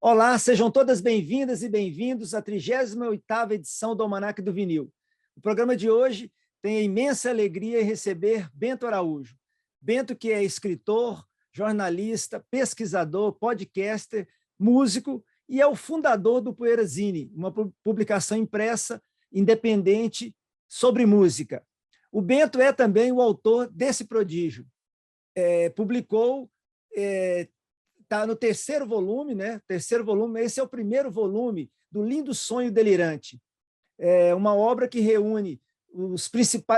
Olá, sejam todas bem-vindas e bem-vindos à 38ª edição do Almanaque do Vinil. O programa de hoje tem a imensa alegria em receber Bento Araújo. Bento, que é escritor, jornalista, pesquisador, podcaster, músico e é o fundador do Poeirazine, uma publicação impressa independente sobre música. O Bento é também o autor desse prodígio. Publicou... Está no terceiro volume, né? Terceiro volume, esse é o primeiro volume do Lindo Sonho Delirante. É uma obra que reúne os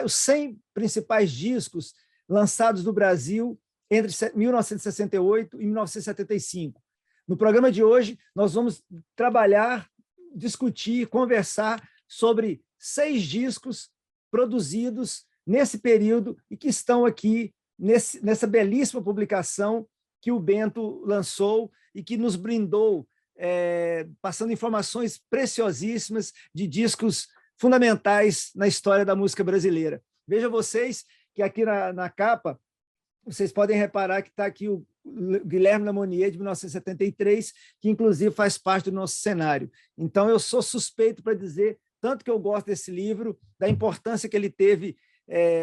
100 principais discos lançados no Brasil entre 1968 e 1975. No programa de hoje, nós vamos trabalhar, discutir, conversar sobre 6 discos produzidos nesse período e que estão aqui nessa belíssima publicação que o Bento lançou e que nos brindou, passando informações preciosíssimas de discos fundamentais na história da música brasileira. Veja vocês que aqui na capa, vocês podem reparar que está aqui o Guilherme Lamounier, de 1973, que inclusive faz parte do nosso cenário. Então, eu sou suspeito para dizer, tanto que eu gosto desse livro, da importância que ele teve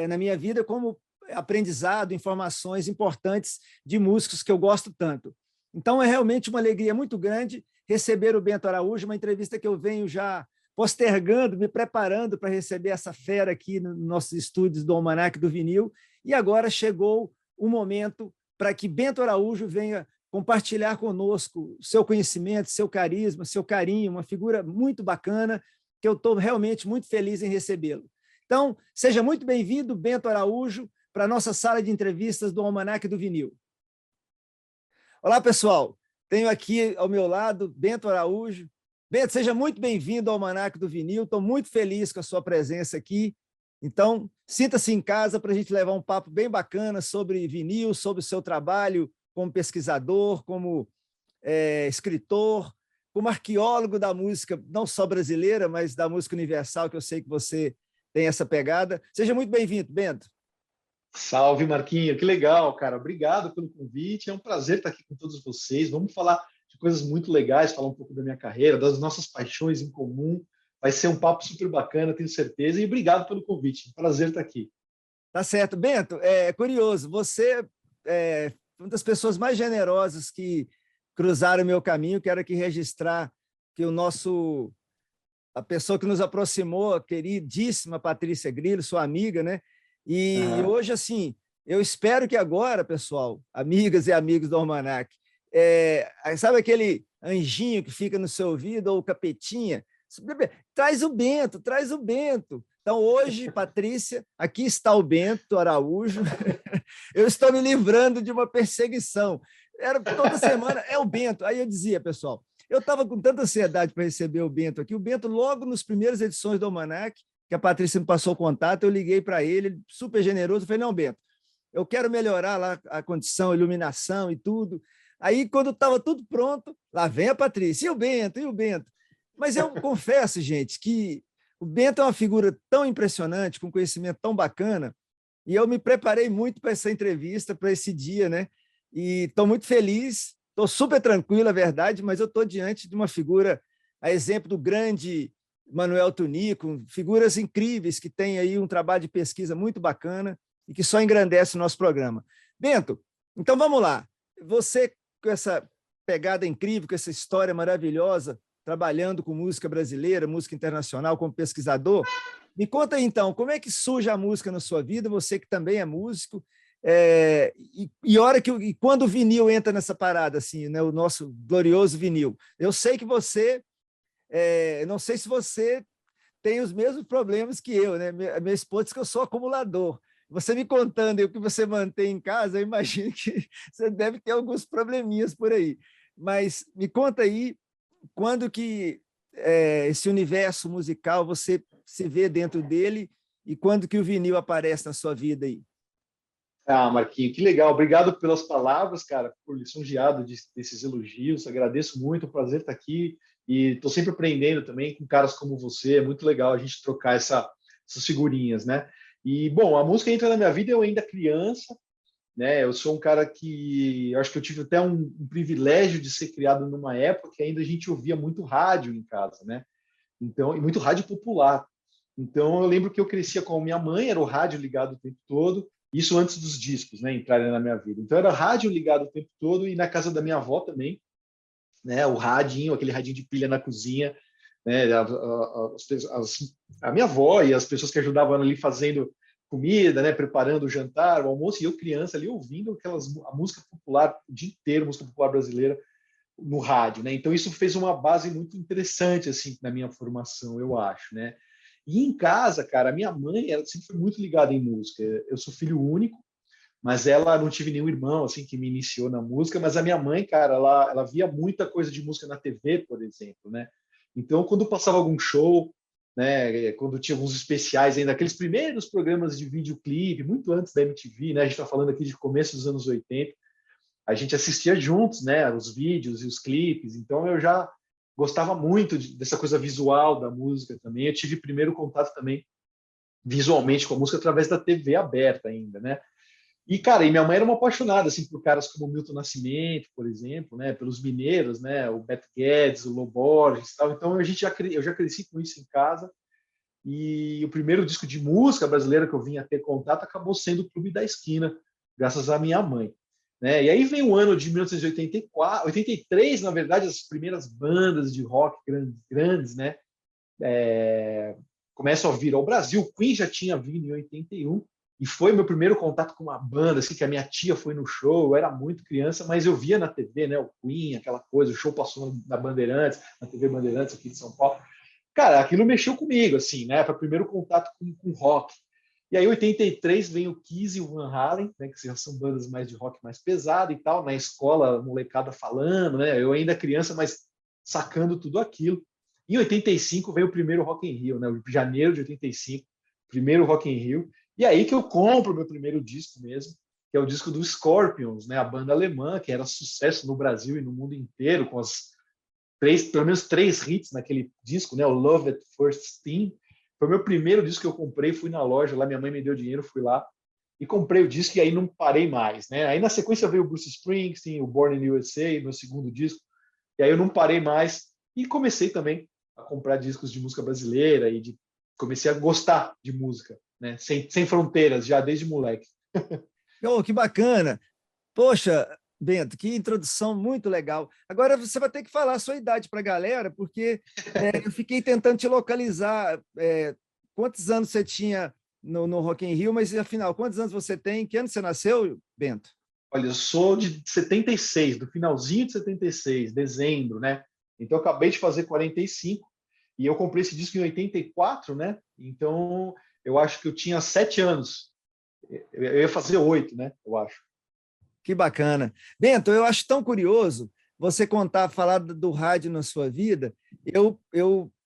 na minha vida, como aprendizado, informações importantes de músicos que eu gosto tanto. Então, é realmente uma alegria muito grande receber o Bento Araújo, uma entrevista que eu venho já postergando, me preparando para receber essa fera aqui nos nossos estúdios do Almanaque do Vinil, e agora chegou o momento para que Bento Araújo venha compartilhar conosco seu conhecimento, seu carisma, seu carinho, uma figura muito bacana, que eu estou realmente muito feliz em recebê-lo. Então, seja muito bem-vindo, Bento Araújo, para a nossa sala de entrevistas do Almanaque do Vinil. Olá, pessoal. Tenho aqui ao meu lado Bento Araújo. Bento, seja muito bem-vindo ao Almanaque do Vinil. Estou muito feliz com a sua presença aqui. Então, sinta-se em casa para a gente levar um papo bem bacana sobre vinil, sobre o seu trabalho como pesquisador, como escritor, como arqueólogo da música, não só brasileira, mas da música universal, que eu sei que você tem essa pegada. Seja muito bem-vindo, Bento. Salve, Marquinho, que legal, cara. Obrigado pelo convite. É um prazer estar aqui com todos vocês. Vamos falar de coisas muito legais, falar um pouco da minha carreira, das nossas paixões em comum. Vai ser um papo super bacana, tenho certeza. E obrigado pelo convite. Prazer estar aqui. Tá certo. Bento, é curioso, você é uma das pessoas mais generosas que cruzaram o meu caminho. Quero aqui registrar que a pessoa que nos aproximou, a queridíssima Patrícia Grillo, sua amiga, né? E hoje, assim, eu espero que agora, pessoal, amigas e amigos do Almanac, sabe aquele anjinho que fica no seu ouvido, ou capetinha? Traz o Bento, traz o Bento. Então, hoje, Patrícia, aqui está o Bento Araújo. Eu estou me livrando de uma perseguição. Era toda semana, é o Bento. Aí eu dizia, pessoal, eu estava com tanta ansiedade para receber o Bento aqui. O Bento, logo nas primeiras edições do Almanac, que a Patrícia me passou o contato, eu liguei para ele, super generoso, eu falei, não, Bento, eu quero melhorar lá a condição, a iluminação e tudo. Aí, quando estava tudo pronto, lá vem a Patrícia, e o Bento, e o Bento. Mas eu confesso, gente, que o Bento é uma figura tão impressionante, com conhecimento tão bacana, e eu me preparei muito para essa entrevista, para esse dia, né? E estou muito feliz, estou super tranquilo, é verdade, mas eu estou diante de uma figura, a exemplo do grande Manuel Tunico, figuras incríveis que têm aí um trabalho de pesquisa muito bacana e que só engrandece o nosso programa. Bento, então vamos lá. Você, com essa pegada incrível, com essa história maravilhosa, trabalhando com música brasileira, música internacional, como pesquisador, me conta aí, então, como é que surge a música na sua vida, você que também é músico, e quando o vinil entra nessa parada, assim, né, o nosso glorioso vinil. Eu sei que você... não sei se você tem os mesmos problemas que eu, né? Minha esposa diz que eu sou acumulador. Você me contando o que você mantém em casa, eu imagino que você deve ter alguns probleminhas por aí. Mas me conta aí, quando que esse universo musical você se vê dentro dele e quando que o vinil aparece na sua vida aí? Ah, Marquinho, que legal. Obrigado pelas palavras, cara, por lisonjeado desses elogios. Agradeço muito, é um prazer estar aqui. E estou sempre aprendendo também com caras como você. É muito legal a gente trocar essas figurinhas, né? E, bom, a música entra na minha vida eu ainda criança. né? Eu sou um cara que eu acho que eu tive até um privilégio de ser criado numa época que ainda a gente ouvia muito rádio em casa, né? Então, e muito rádio popular. Então, eu lembro que eu crescia com a minha mãe, era o rádio ligado o tempo todo, isso antes dos discos, né, entrarem na minha vida. Então, era rádio ligado o tempo todo e na casa da minha avó também, né, o radinho, aquele radinho de pilha na cozinha, né, a minha avó e as pessoas que ajudavam ali fazendo comida, né, preparando o jantar, o almoço, e eu criança ali ouvindo a música popular o dia inteiro, música popular brasileira, no rádio, né? Então isso fez uma base muito interessante assim na minha formação, eu acho, né? E em casa, cara, a minha mãe, ela sempre foi muito ligada em música. Eu sou filho único, mas ela não tive nenhum irmão assim que me iniciou na música, mas a minha mãe, cara, ela via muita coisa de música na TV, por exemplo, né? Então, quando passava algum show, né, quando tinha alguns especiais ainda, aqueles primeiros programas de videoclipe, muito antes da MTV, né? A gente está falando aqui de começo dos anos 80, a gente assistia juntos, né, os vídeos e os clipes, então eu já gostava muito dessa coisa visual da música também. Eu tive primeiro contato também visualmente com a música através da TV aberta ainda, né? E, cara, e minha mãe era uma apaixonada, assim, por caras como Milton Nascimento, por exemplo, né, pelos mineiros, né, o Beto Guedes, o Lô Borges e tal. Então, eu já cresci com isso em casa. E o primeiro disco de música brasileira que eu vim a ter contato acabou sendo o Clube da Esquina, graças à minha mãe. Né? E aí vem o ano de 1984, 83, na verdade, as primeiras bandas de rock grandes, né? Começam a vir ao Brasil. O Queen já tinha vindo em 81 e foi meu primeiro contato com uma banda, assim, que a minha tia foi no show. Eu era muito criança, mas eu via na TV, né? O Queen, aquela coisa, o show passou na Bandeirantes, na TV Bandeirantes aqui de São Paulo. Cara, aquilo mexeu comigo, assim, né? Foi o primeiro contato com rock. E aí, em 83, vem o Kiss e o Van Halen, né, que já são bandas mais de rock mais pesado e tal, na escola, molecada falando, né? Eu ainda criança, mas sacando tudo aquilo. Em 85 veio o primeiro Rock in Rio, né? Janeiro de 85, primeiro Rock in Rio. E aí que eu compro o meu primeiro disco mesmo, que é o disco do Scorpions, né? A banda alemã, que era sucesso no Brasil e no mundo inteiro, com pelo menos 3 hits naquele disco, né? O Love at First Steam. Foi o meu primeiro disco que eu comprei, fui na loja, lá minha mãe me deu dinheiro, fui lá e comprei o disco e aí não parei mais, né? Aí na sequência veio o Bruce Springsteen, o Born in USA, meu segundo disco, e aí eu não parei mais e comecei também a comprar discos de música brasileira e comecei a gostar de música, né? Sem fronteiras, já desde moleque. Oh, que bacana! Poxa, Bento, que introdução muito legal. Agora você vai ter que falar a sua idade para a galera, porque eu fiquei tentando te localizar. Quantos anos você tinha no Rock in Rio, mas afinal, quantos anos você tem? Que ano você nasceu, Bento? Olha, eu sou de 76, do finalzinho de 76, dezembro, né? Então eu acabei de fazer 45 e eu comprei esse disco em 84, né? Então eu acho que eu tinha 7 anos. Eu ia fazer 8, né? Eu acho. Que bacana. Bento, eu acho tão curioso você falar do rádio na sua vida.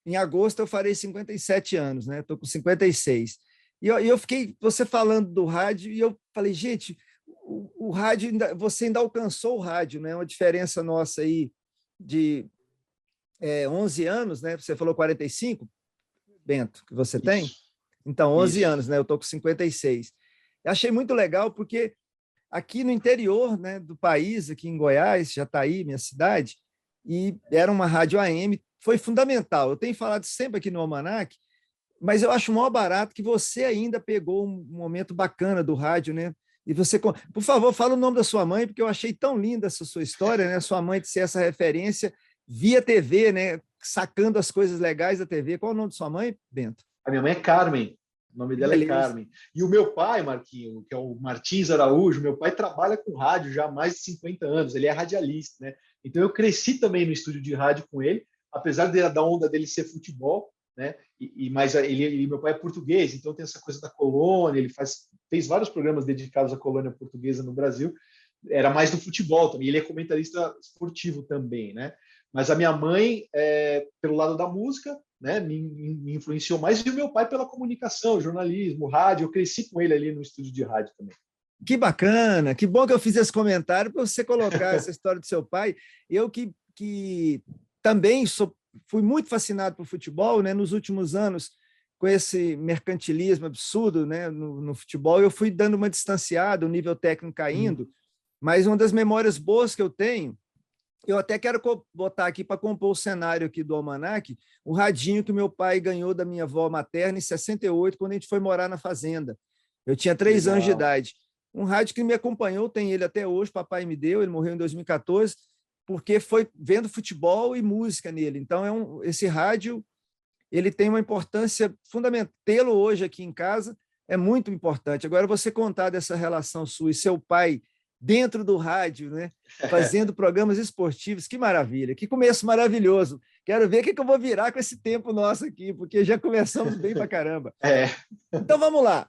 Em agosto, eu farei 57 anos, né? Estou com 56. E eu fiquei, você falando do rádio, e eu falei, gente, o rádio, você ainda alcançou o rádio, né? Uma diferença nossa aí de 11 anos, né? Você falou 45, Bento, que você tem? Isso, Então, 11 isso. anos, né? Eu estou com 56. Eu achei muito legal, porque aqui no interior, né, do país, aqui em Goiás, Jataí, minha cidade, e era uma rádio AM, foi fundamental. Eu tenho falado sempre aqui no Almanac, mas eu acho o maior barato que você ainda pegou um momento bacana do rádio, né? E você, por favor, fala o nome da sua mãe, porque eu achei tão linda essa sua história, né? Sua mãe de ser essa referência via TV, né? Sacando as coisas legais da TV. Qual é o nome de sua mãe, Bento? A minha mãe é Carmen. O nome Que dela é beleza. Carmen. E o meu pai, Marquinho, que é o Martins Araújo, meu pai trabalha com rádio já há mais de 50 anos. Ele é radialista, né? Então eu cresci também no estúdio de rádio com ele, apesar da onda dele ser futebol, né? Mas meu pai é português, então tem essa coisa da colônia. Ele fez vários programas dedicados à colônia portuguesa no Brasil. Era mais do futebol também. Ele é comentarista esportivo também, né? Mas a minha mãe, pelo lado da música, né, me influenciou mais, e o meu pai pela comunicação, jornalismo, rádio. Eu cresci com ele ali no estúdio de rádio também. Que bacana, que bom que eu fiz esse comentário para você colocar essa história do seu pai. Eu que também fui muito fascinado por futebol, né? Nos últimos anos com esse mercantilismo absurdo, né, no futebol, eu fui dando uma distanciada, o nível técnico caindo, mas uma das memórias boas que eu tenho, eu até quero botar aqui para compor o cenário aqui do Almanac, o radinho que meu pai ganhou da minha avó materna em 68, quando a gente foi morar na fazenda. Eu tinha 3 anos de idade. Um rádio que me acompanhou, tem ele até hoje, papai me deu, ele morreu em 2014, porque foi vendo futebol e música nele. Então, esse rádio ele tem uma importância fundamental. Tê-lo hoje aqui em casa é muito importante. Agora, você contar dessa relação sua e seu pai dentro do rádio, né, fazendo programas esportivos, que maravilha, que começo maravilhoso. Quero ver o que eu vou virar com esse tempo nosso aqui, porque já começamos bem pra caramba. Então, vamos lá.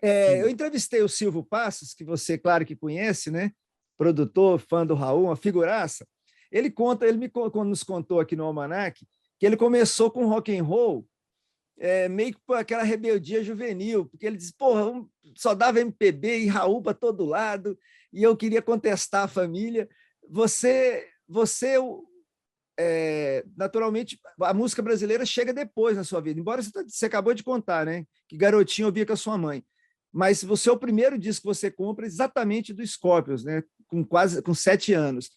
Eu entrevistei o Silvio Passos, que você, claro que conhece, né? Produtor, fã do Raul, uma figuraça. Ele nos contou aqui no Almanac que ele começou com rock and roll meio que por aquela rebeldia juvenil, porque ele disse, porra, só dava MPB e Raul para todo lado, e eu queria contestar a família. Você naturalmente, a música brasileira chega depois na sua vida, embora você acabou de contar, né, que Garotinho ouvia com a sua mãe, mas você é o primeiro disco que você compra exatamente do Scorpions, né, com 7 anos.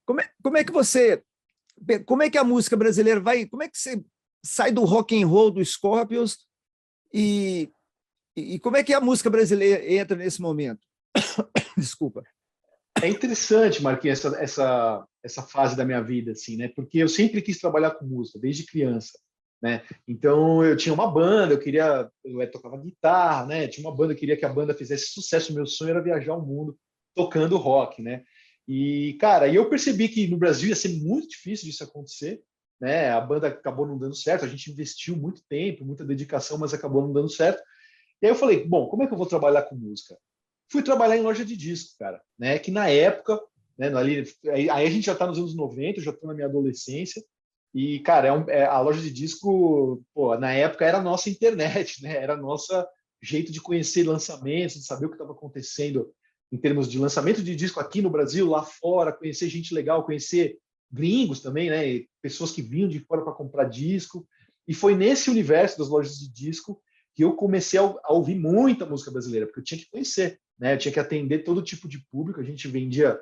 Como é que a música brasileira vai, como é que você sai do rock and roll do Scorpions e como é que a música brasileira entra nesse momento? Desculpa. É interessante, Marquinhos, essa fase da minha vida, assim, né? Porque eu sempre quis trabalhar com música, desde criança, né? Então, eu tinha uma banda, eu tocava guitarra, né? Tinha uma banda, eu queria que a banda fizesse sucesso. Meu sonho era viajar o mundo tocando rock, né? E, cara, eu percebi que no Brasil ia ser muito difícil disso acontecer, né? A banda acabou não dando certo, a gente investiu muito tempo, muita dedicação, mas acabou não dando certo. E aí eu falei, bom, como é que eu vou trabalhar com música? Fui trabalhar em loja de disco, cara, né? Que na época, né, aí a gente já está nos anos 90, eu já estou na minha adolescência, e, cara, a loja de disco, pô, na época era a nossa internet, né? Era nosso jeito de conhecer lançamentos, de saber o que estava acontecendo em termos de lançamento de disco aqui no Brasil, lá fora, conhecer gente legal, conhecer gringos também, né? Pessoas que vinham de fora para comprar disco. E foi nesse universo das lojas de disco que eu comecei a ouvir muita música brasileira, porque eu tinha que conhecer, né? Eu tinha que atender todo tipo de público. A gente vendia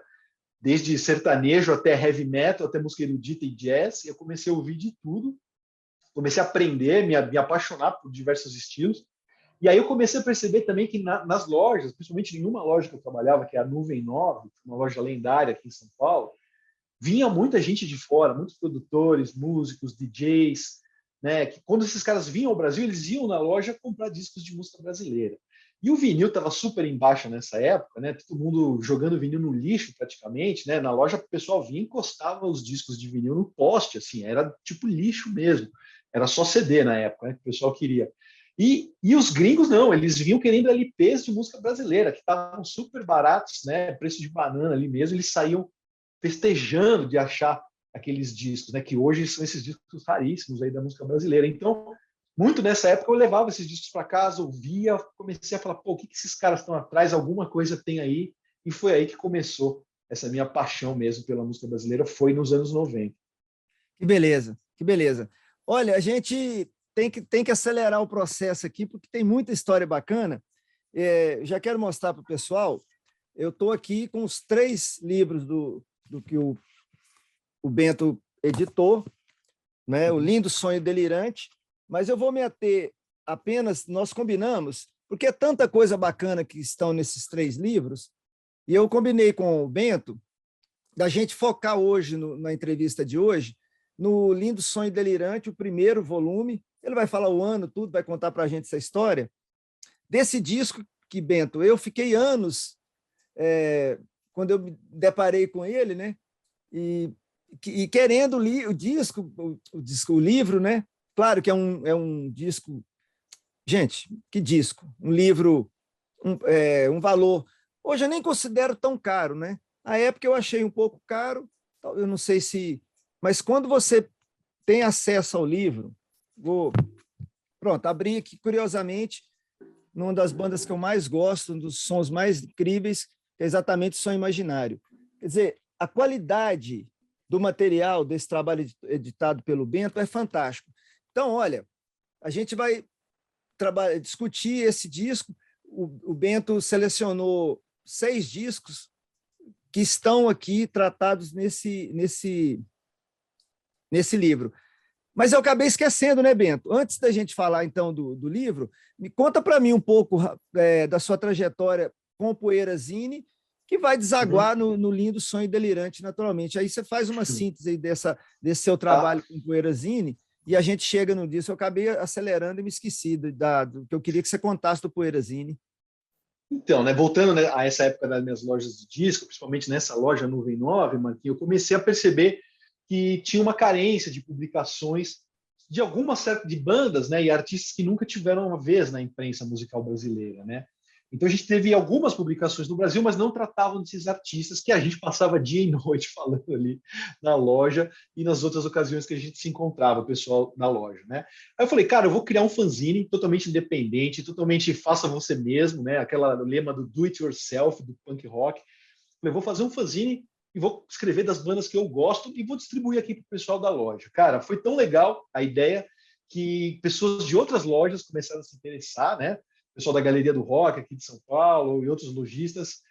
desde sertanejo até heavy metal, até música erudita e jazz. E eu comecei a ouvir de tudo. Comecei a aprender, me apaixonar por diversos estilos. E aí eu comecei a perceber também que nas lojas, principalmente em uma loja que eu trabalhava, que é a Nuvem 9, uma loja lendária aqui em São Paulo, vinha muita gente de fora, muitos produtores, músicos, DJs, né? Que quando esses caras vinham ao Brasil, eles iam na loja comprar discos de música brasileira. E o vinil estava super em baixa nessa época, né? Todo mundo jogando vinil no lixo praticamente, né? Na loja o pessoal vinha e encostava os discos de vinil no poste, assim, era tipo lixo mesmo. Era só CD na época, né? Que o pessoal queria. E os gringos não, eles vinham querendo LPs de música brasileira, que estavam super baratos, né? Preço de banana ali mesmo, eles saíam festejando de achar aqueles discos, né? Que hoje são esses discos raríssimos aí da música brasileira. Então, muito nessa época eu levava esses discos para casa, ouvia, comecei a falar, pô, o que esses caras estão atrás? Alguma coisa tem aí. E foi aí que começou essa minha paixão mesmo pela música brasileira, foi nos anos 90. Que beleza, que beleza. Olha, a gente tem que acelerar o processo aqui, porque tem muita história bacana. Já quero mostrar para o pessoal, eu estou aqui com os 3 livros do que o Bento editou, né? O Lindo Sonho Delirante, mas eu vou me ater apenas, nós combinamos, porque é tanta coisa bacana que estão nesses 3 livros, e eu combinei com o Bento da gente focar hoje, na entrevista de hoje, no Lindo Sonho Delirante, o primeiro volume. Ele vai falar o ano, tudo, vai contar para a gente essa história. Desse disco que, Bento, eu fiquei anos, quando eu me deparei com ele, né? E querendo o disco, o livro, né? Claro que é um disco. Gente, que disco! Um livro, um valor. Hoje eu nem considero tão caro, né? Na época eu achei um pouco caro, eu não sei se. Mas quando você tem acesso ao livro, pronto, abri aqui curiosamente, numa das bandas que eu mais gosto, um dos sons mais incríveis, que é exatamente o Som Imaginário. Quer dizer, a qualidade do material desse trabalho editado pelo Bento é fantástico. Então, olha, a gente vai discutir esse disco. O Bento selecionou 6 discos que estão aqui tratados nesse livro. Mas eu acabei esquecendo, né, Bento? Antes da gente falar, então, do livro, me conta para mim um pouco da sua trajetória com o Poeirazine, que vai desaguar no lindo Sonho Delirante, naturalmente. Aí você faz uma síntese aí desse seu trabalho com o Poeirazine e a gente chega no disco. Eu acabei acelerando e me esqueci do que eu queria que você contasse do Poeirazine. Então, né, voltando, né, a essa época das minhas lojas de disco, principalmente nessa loja Nuvem 9, Marquinhos, eu comecei a perceber que tinha uma carência de publicações de alguma certa de bandas, né, e artistas que nunca tiveram uma vez na imprensa musical brasileira, né? Então a gente teve algumas publicações no Brasil, mas não tratavam desses artistas que a gente passava dia e noite falando ali na loja e nas outras ocasiões que a gente se encontrava, o pessoal na loja, né? Aí eu falei, cara, eu vou criar um fanzine totalmente independente, totalmente faça você mesmo, né? Aquela lema do do it yourself, do punk rock. Eu vou fazer um fanzine e vou escrever das bandas que eu gosto e vou distribuir aqui para o pessoal da loja. Cara, foi tão legal a ideia que pessoas de outras lojas começaram a se interessar, né? O pessoal da Galeria do Rock aqui de São Paulo e outros lojistas.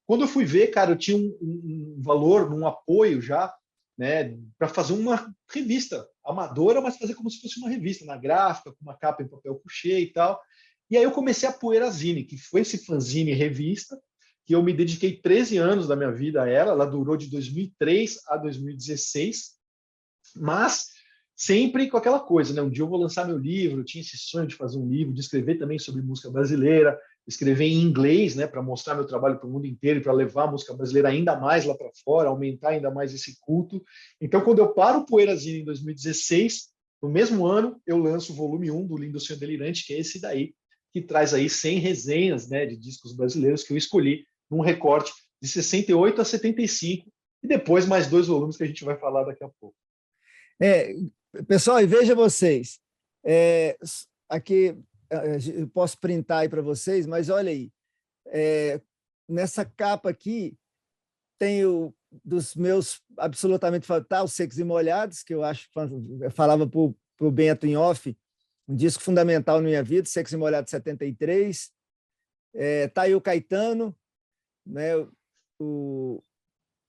Quando eu fui ver, cara, eu tinha um valor, um apoio já, né, para fazer uma revista amadora, mas fazer como se fosse uma revista, na gráfica, com uma capa em papel couché e tal. E aí eu comecei a Poeirazine, que foi esse fanzine revista, que eu me dediquei 13 anos da minha vida a ela. Ela durou de 2003 a 2016, mas sempre com aquela coisa, né? Um dia eu vou lançar meu livro, eu tinha esse sonho de fazer um livro, de escrever também sobre música brasileira, escrever em inglês, né, para mostrar meu trabalho para o mundo inteiro e para levar a música brasileira ainda mais lá para fora, aumentar ainda mais esse culto. Então, quando eu paro o Poeirazine em 2016, no mesmo ano, eu lanço o volume 1 do Lindo Sonho Delirante, que é esse daí, que traz aí 100 resenhas, né, de discos brasileiros que eu escolhi num recorte de 68 a 75, e depois mais 2 volumes que a gente vai falar daqui a pouco. Pessoal, e veja vocês, aqui eu posso printar aí para vocês, mas olha aí, nessa capa aqui tem dos meus absolutamente fantásticos, Secos e Molhados, que eu acho, eu falava para o Bento em off, um disco fundamental na minha vida, Secos e Molhados 73, tá aí o Caetano, né, um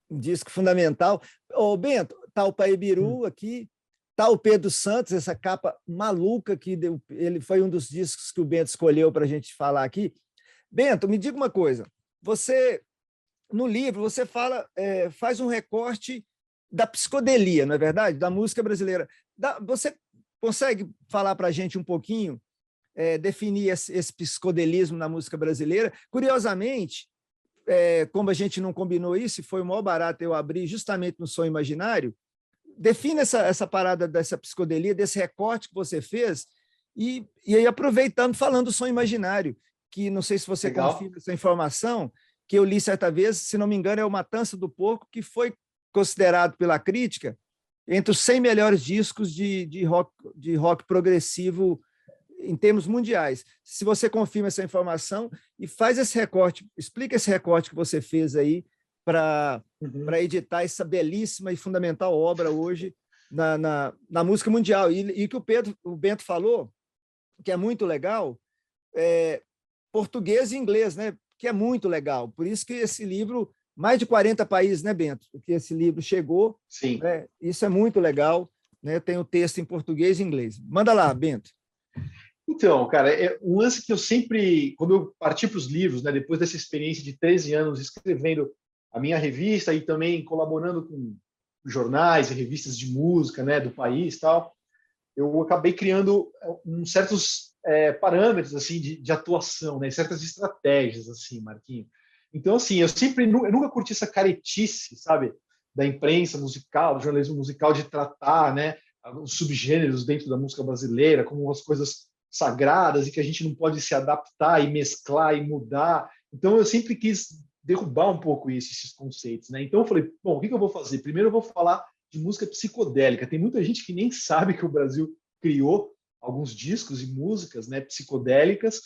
disco fundamental. Ô, Bento, tá o Paibiru aqui, tá o Pedro Santos, essa capa maluca que ele foi um dos discos que o Bento escolheu para a gente falar aqui. Bento, me diga uma coisa, você, no livro, você faz um recorte da psicodelia, não é verdade? Da música brasileira. Você consegue falar para a gente um pouquinho, definir esse psicodelismo na música brasileira? Curiosamente, como a gente não combinou isso, e foi o maior barato eu abrir justamente no Sonho Imaginário, define essa parada dessa psicodelia, desse recorte que você fez, e aí aproveitando, falando do Sonho Imaginário, que não sei se você confirma essa informação, que eu li certa vez, se não me engano, é o Matança do Porco, que foi considerado pela crítica entre os 100 melhores discos de rock progressivo em termos mundiais. Se você confirma essa informação e faz esse recorte, explica esse recorte que você fez aí para editar essa belíssima e fundamental obra hoje na música mundial. E que o Bento falou, que é muito legal, português e inglês, né? Que é muito legal. Por isso que esse livro, mais de 40 países, né, Bento? Que esse livro chegou. Sim. Né? Isso é muito legal. Né? Tem o texto em português e inglês. Manda lá, Bento. Então, cara, um lance que eu sempre, quando eu parti para os livros, né, depois dessa experiência de 13 anos escrevendo a minha revista e também colaborando com jornais e revistas de música, né, do país, tal, eu acabei criando certos parâmetros assim de atuação, né, certas estratégias assim, Marquinhos. Então, assim, eu nunca curti essa caretice, sabe, da imprensa musical, do jornalismo musical, de tratar, né, os subgêneros dentro da música brasileira como as coisas sagradas e que a gente não pode se adaptar e mesclar e mudar. Então, eu sempre quis derrubar um pouco esses conceitos, né? Então, eu falei, bom, o que eu vou fazer? Primeiro, eu vou falar de música psicodélica. Tem muita gente que nem sabe que o Brasil criou alguns discos e músicas, né, psicodélicas,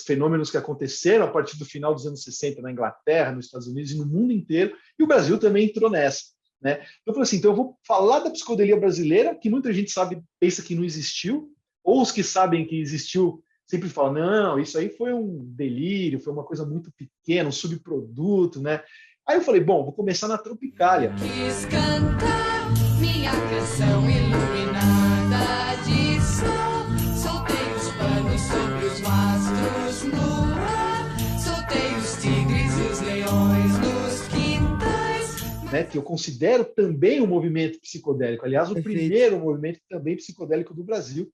fenômenos que aconteceram a partir do final dos anos 60 na Inglaterra, nos Estados Unidos e no mundo inteiro, e o Brasil também entrou nessa. Né? Então, eu falei assim, então eu vou falar da psicodelia brasileira, que muita gente sabe, pensa que não existiu, ou os que sabem que existiu sempre fala, não, isso aí foi um delírio, foi uma coisa muito pequena, um subproduto, né? Aí eu falei, bom, vou começar na Tropicália. Quis cantar minha canção iluminada de sol, soltei os panos sobre os mastros no ar, soltei os tigres e os leões nos quintais. Né, que eu considero também um movimento psicodélico, aliás, o primeiro movimento também psicodélico do Brasil,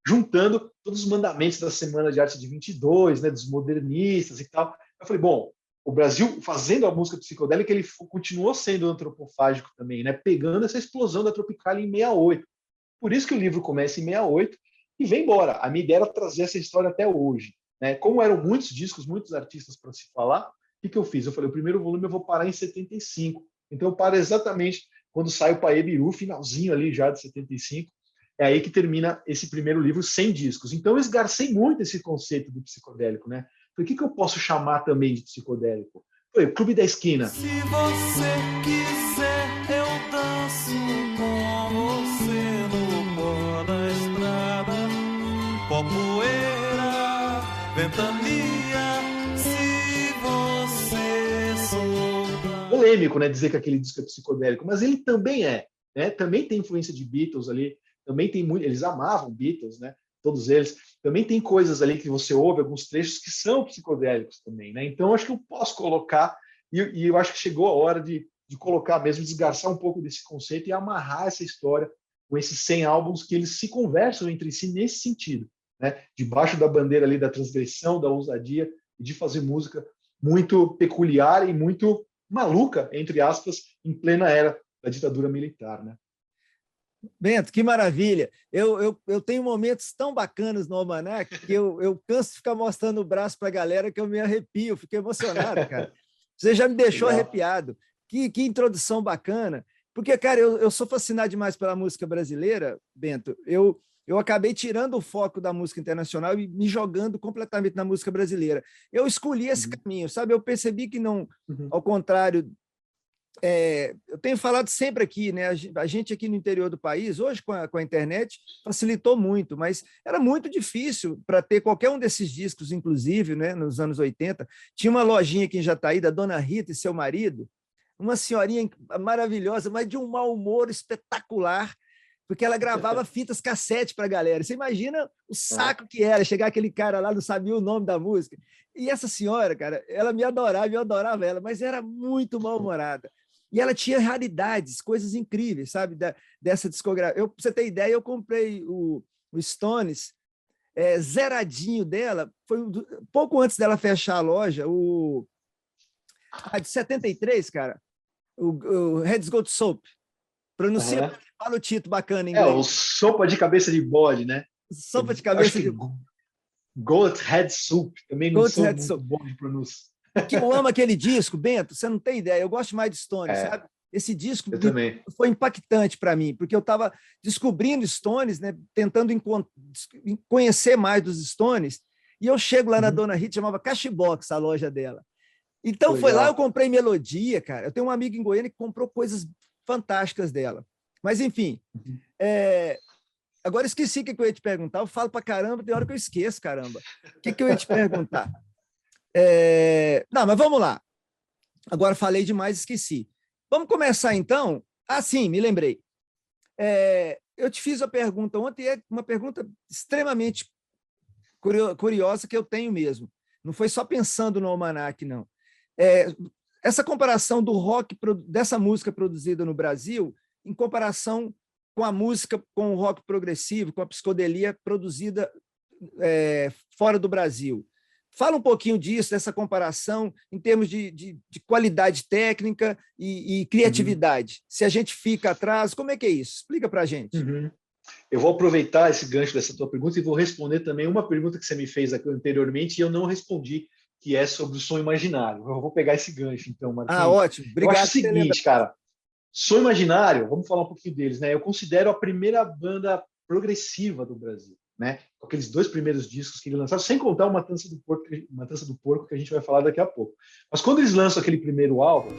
juntando todos os mandamentos da Semana de Arte de 22, né, dos modernistas e tal. Eu falei, bom, o Brasil, fazendo a música psicodélica, ele continuou sendo antropofágico também, né, pegando essa explosão da Tropicália em 68. Por isso que o livro começa em 68 e vem embora. A minha ideia era trazer essa história até hoje. Né? Como eram muitos discos, muitos artistas para se falar, o que eu fiz? Eu falei, o primeiro volume eu vou parar em 75. Então eu paro exatamente quando sai o Paê Biru, finalzinho ali já de 75. É aí que termina esse primeiro livro sem discos. Então eu esgarcei muito esse conceito do psicodélico, né? Falei, o que eu posso chamar também de psicodélico? Falei, o Clube da Esquina. Se você quiser, eu danço com você no pó da estrada. Popoeira, ventania, se você souber. Polêmico, né? Dizer que aquele disco é psicodélico, mas ele também é. Né? Também tem influência de Beatles ali. Também tem muito, eles amavam Beatles, né? Todos eles. Também tem coisas ali que você ouve, alguns trechos que são psicodélicos também, né? Então, acho que eu posso colocar, e eu acho que chegou a hora de colocar mesmo, desgarçar um pouco desse conceito e amarrar essa história com esses 100 álbuns que eles se conversam entre si nesse sentido, né? Debaixo da bandeira ali da transgressão, da ousadia, e de fazer música muito peculiar e muito maluca, entre aspas, em plena era da ditadura militar, né? Bento, que maravilha! Eu tenho momentos tão bacanas no Almanac que eu canso de ficar mostrando o braço para a galera que eu me arrepio, fiquei emocionado, cara. Você já me deixou arrepiado. Que introdução bacana. Porque, cara, eu sou fascinado demais pela música brasileira, Bento. Eu acabei tirando o foco da música internacional e me jogando completamente na música brasileira. Eu escolhi esse caminho, sabe? Eu percebi que não, ao contrário... eu tenho falado sempre aqui, né? A gente aqui no interior do país, hoje com a internet, facilitou muito, mas era muito difícil para ter qualquer um desses discos, inclusive, né? Nos anos 80. Tinha uma lojinha aqui em Jataí, da Dona Rita e seu marido, uma senhorinha maravilhosa, mas de um mau humor espetacular, porque ela gravava fitas cassete para a galera. Você imagina o saco que era, chegar aquele cara lá, não sabia o nome da música. E essa senhora, cara, ela me adorava, eu adorava ela, mas era muito mal-humorada. E ela tinha raridades, coisas incríveis, sabe, dessa discografia. Para você ter ideia, eu comprei o Stones, zeradinho dela, foi pouco antes dela fechar a loja, de 73, cara, o Heads Go to Soap. Pronuncia, fala o título bacana em inglês. O Sopa de Cabeça de Bode, né? Sopa de Cabeça de Bode. Goat Head Soup, também não sou muito bom de pronúncia. Que eu amo aquele disco, Bento, você não tem ideia, eu gosto mais de Stones, sabe? Esse disco foi impactante para mim, porque eu estava descobrindo Stones, né, tentando conhecer mais dos Stones, e eu chego lá na Dona Rita, chamava Cachibox, a loja dela. Então foi lá, eu comprei melodia, cara. Eu tenho um amigo em Goiânia que comprou coisas fantásticas dela. Mas, enfim, agora esqueci o que eu ia te perguntar, eu falo para caramba, tem hora que eu esqueço, caramba. O que eu ia te perguntar? Não, mas vamos lá. Agora falei demais, esqueci. Vamos começar, então? Sim, me lembrei. Eu te fiz a pergunta ontem, é uma pergunta extremamente curiosa que eu tenho mesmo. Não foi só pensando no Almanac, não. Essa comparação do rock, dessa música produzida no Brasil, em comparação com a música, com o rock progressivo, com a psicodelia produzida fora do Brasil. Fala um pouquinho disso, dessa comparação em termos de qualidade técnica e criatividade. Se a gente fica atrás, como é que é isso? Explica para a gente. Eu vou aproveitar esse gancho dessa tua pergunta e vou responder também uma pergunta que você me fez aqui anteriormente e eu não respondi, que é sobre o som imaginário. Eu vou pegar esse gancho, então, Marquinhos. Ótimo. Obrigado. Eu acho o seguinte, cara, Som Imaginário, vamos falar um pouquinho deles, né? Eu considero a primeira banda progressiva do Brasil, né? Com aqueles 2 primeiros discos que eles lançaram, sem contar uma Matança do Porco, que a gente vai falar daqui a pouco. Mas quando eles lançam aquele primeiro álbum,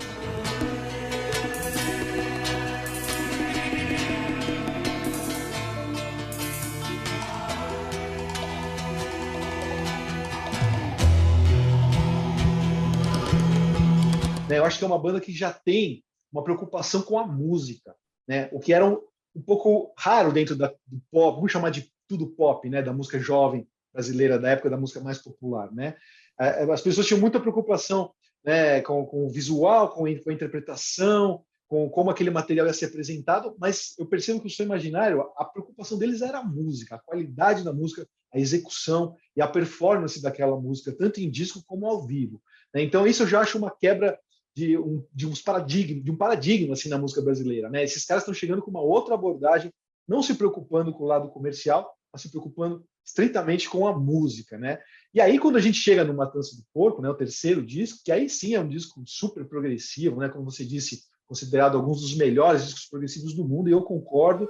né? Eu acho que é uma banda que já tem uma preocupação com a música, né? O que era um pouco raro dentro do pop, vamos chamar de tudo pop, né? Da música jovem brasileira, da época da música mais popular, né? As pessoas tinham muita preocupação, né, com o visual, com a interpretação, com como aquele material ia ser apresentado, mas eu percebo que o Som Imaginário, a preocupação deles era a música, a qualidade da música, a execução e a performance daquela música, tanto em disco como ao vivo, né? Então isso eu já acho uma quebra de um paradigma assim na música brasileira, né? Esses caras estão chegando com uma outra abordagem, não se preocupando com o lado comercial, mas se preocupando estritamente com a música, né? E aí quando a gente chega no Matança do Porco, né, o terceiro disco, que aí sim é um disco super progressivo, né, como você disse, considerado alguns dos melhores discos progressivos do mundo, e eu concordo.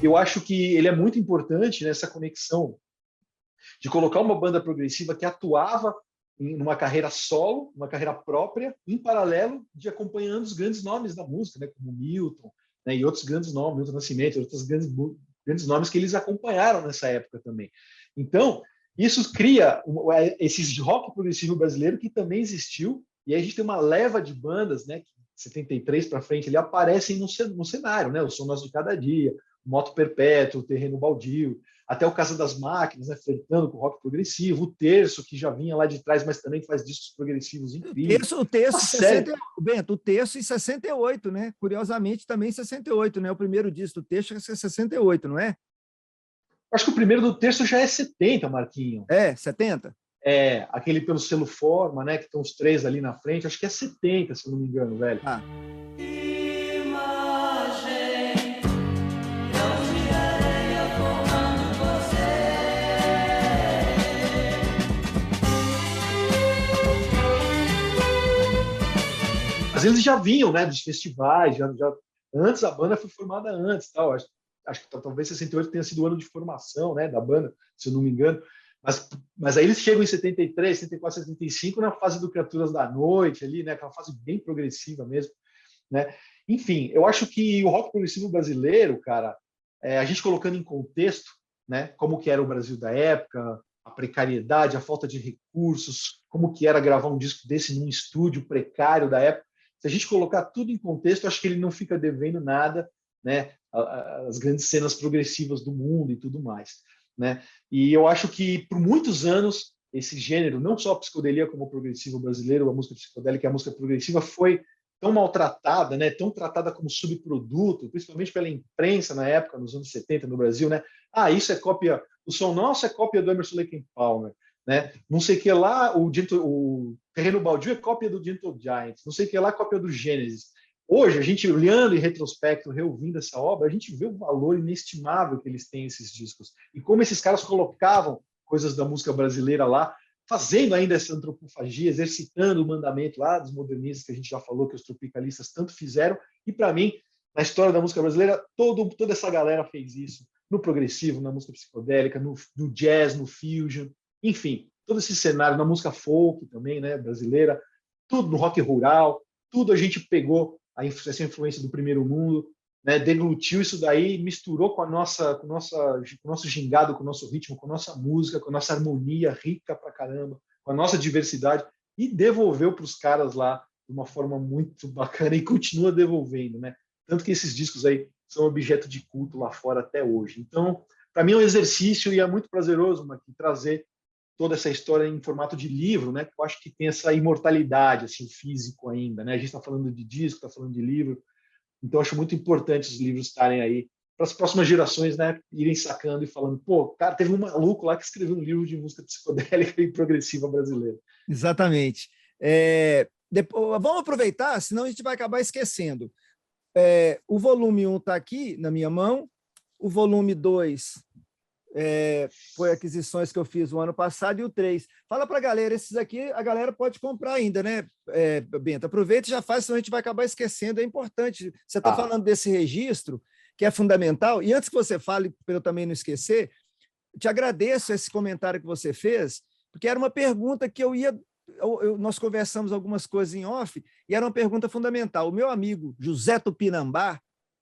Eu acho que ele é muito importante nessa conexão de colocar uma banda progressiva que atuava em uma carreira solo, uma carreira própria, em paralelo de acompanhando os grandes nomes da música, né, como Milton, né, e outros grandes nomes, Milton Nascimento, outros grandes nomes que eles acompanharam nessa época também. Então, isso cria esse rock progressivo brasileiro que também existiu, e aí a gente tem uma leva de bandas, né, que 73 para frente, ele aparecem no cenário, né, o Som Nosso de Cada Dia, Moto Perpétuo, Terreno Baldio, até o Casa das Máquinas, né, flertando com o rock progressivo, o Terço, que já vinha lá de trás, mas também faz discos progressivos incríveis. O Terço em 68, Bento, o Terço em 68, né? Curiosamente, também em 68, né? O primeiro disco do Terço é 68, não é? Acho que o primeiro do Terço já é 70, Marquinho. É, 70? É, aquele pelo selo Forma, né, que estão os três ali na frente, acho que é 70, se eu não me engano, velho. Ah. Mas eles já vinham, né, dos festivais, antes a banda foi formada antes, tal. Acho que talvez 68 tenha sido o ano de formação, né, da banda, se eu não me engano. Mas aí eles chegam em 73, 74, 75 na fase do Criaturas da Noite ali, né, aquela fase bem progressiva mesmo, né? Enfim, eu acho que o rock progressivo brasileiro, cara, a gente colocando em contexto, né, como que era o Brasil da época, a precariedade, a falta de recursos, como que era gravar um disco desse num estúdio precário da época. Se a gente colocar tudo em contexto, acho que ele não fica devendo nada, né, as grandes cenas progressivas do mundo e tudo mais, né? E eu acho que por muitos anos esse gênero, não só a psicodelia como o progressivo brasileiro, a música psicodélica e a música progressiva foi tão maltratada, né, tão tratada como subproduto, principalmente pela imprensa na época, nos anos 70 no Brasil, né? Ah, isso é cópia, o Som Nosso é cópia do Emerson Lake and Palmer, né? Não sei o que lá, o Terreno Baldio é cópia do Gentle Giants, não sei o que lá, cópia do Gênesis. Hoje, a gente olhando em retrospecto, reouvindo essa obra, a gente vê o valor inestimável que eles têm, esses discos, e como esses caras colocavam coisas da música brasileira lá, fazendo ainda essa antropofagia, exercitando o mandamento lá dos modernistas, que a gente já falou que os tropicalistas tanto fizeram, e para mim, na história da música brasileira, toda essa galera fez isso, no progressivo, na música psicodélica, no jazz, no fusion, enfim, todo esse cenário, na música folk também, né, brasileira, tudo no rock rural, tudo a gente pegou essa influência do primeiro mundo, né, deglutiu isso daí, misturou com o nosso gingado, com o nosso ritmo, com a nossa música, com a nossa harmonia rica pra caramba, com a nossa diversidade, e devolveu para os caras lá de uma forma muito bacana e continua devolvendo, né? Tanto que esses discos aí são objeto de culto lá fora até hoje. Então, para mim é um exercício e é muito prazeroso, Marquinhos, trazer toda essa história em formato de livro, né? Que eu acho que tem essa imortalidade, assim, físico ainda, né? A gente está falando de disco, está falando de livro, então acho muito importante os livros estarem aí para as próximas gerações, né? Irem sacando e falando, pô, cara, teve um maluco lá que escreveu um livro de música psicodélica e progressiva brasileira. Exatamente. Depois, vamos aproveitar, senão a gente vai acabar esquecendo. O volume 1 está aqui na minha mão, o volume 2 foi aquisições que eu fiz o ano passado, e o 3. Fala para a galera, esses aqui a galera pode comprar ainda, né, Bento? Aproveita e já faz, senão a gente vai acabar esquecendo, é importante. Você está falando desse registro, que é fundamental, e antes que você fale, para eu também não esquecer, te agradeço esse comentário que você fez, porque era uma pergunta que eu ia nós conversamos algumas coisas em off e era uma pergunta fundamental. O meu amigo José Tupinambá,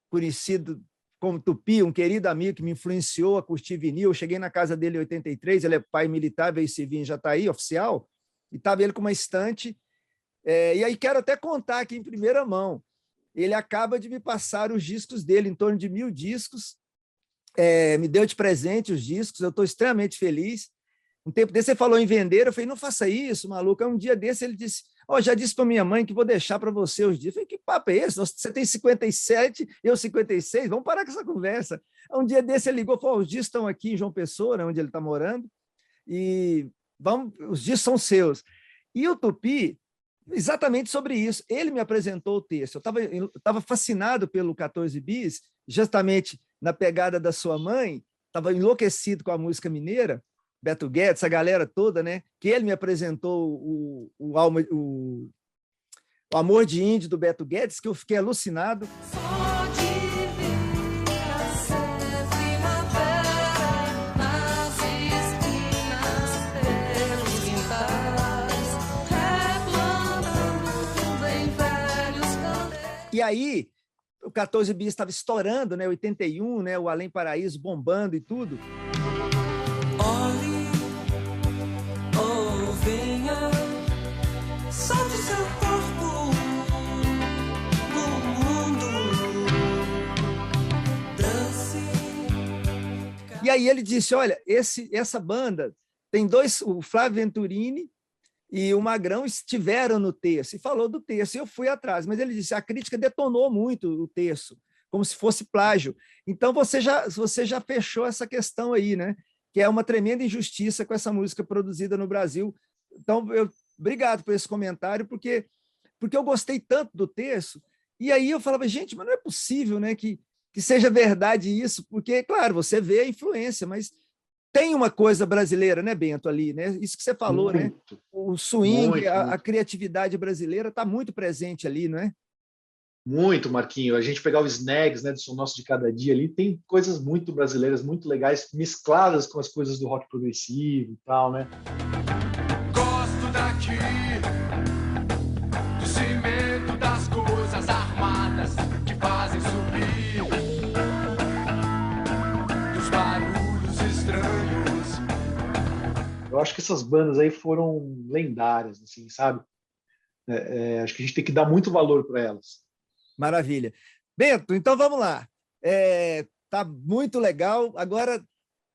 conhecido como Tupi, um querido amigo que me influenciou a curtir vinil, eu cheguei na casa dele em 83, ele é pai militar, veio civil em Jataí, oficial, e estava ele com uma estante. E aí quero até contar aqui em primeira mão. Ele acaba de me passar os discos dele, em torno de 1000 discos, me deu de presente os discos, eu estou extremamente feliz. Um tempo desse, você falou em vender, eu falei, não faça isso, maluco. Um dia desse, ele disse, já disse para minha mãe que vou deixar para você os dias. Eu falei, que papo é esse? Você tem 57, eu 56, vamos parar com essa conversa. Um dia desse, ele ligou, falou, os discos estão aqui em João Pessoa, né, onde ele está morando, e os discos são seus. E o Tupi, exatamente sobre isso, ele me apresentou o texto. Eu estava fascinado pelo 14 Bis, justamente na pegada da sua mãe, estava enlouquecido com a música mineira, Beto Guedes, essa galera toda, né? Que ele me apresentou o Amor de Índio do Beto Guedes, que eu fiquei alucinado. Só de ver a primavera nas esquinas pelos quintais, replanando em velhos candeiros. E aí, o 14 Bis estava estourando, né? 81, né? O Além Paraíso bombando e tudo. Olhe ou venha, solte seu corpo no mundo, dance. E aí ele disse, olha, essa banda tem dois, o Flávio Venturini e o Magrão estiveram no texto, e falou do texto, e eu fui atrás, mas ele disse, a crítica detonou muito o texto, como se fosse plágio. Então você já fechou essa questão aí, né? Que é uma tremenda injustiça com essa música produzida no Brasil. Então, obrigado por esse comentário, porque eu gostei tanto do texto, e aí eu falava, gente, mas não é possível, né, que seja verdade isso, porque, claro, você vê a influência, mas tem uma coisa brasileira, né, Bento, ali, né? Isso que você falou, Muito, né? O swing, muito. a criatividade brasileira está muito presente ali, não é? Muito, Marquinho. A gente pegar o Snags, né, do Som Nosso de Cada Dia ali, tem coisas muito brasileiras, muito legais, mescladas com as coisas do rock progressivo e tal, né? Gosto daqui, do cimento das coisas armadas que fazem subir, dos barulhos estranhos. Eu acho que essas bandas aí foram lendárias, assim, sabe? Acho que a gente tem que dar muito valor para elas. Maravilha. Bento, então vamos lá. Tá muito legal. Agora,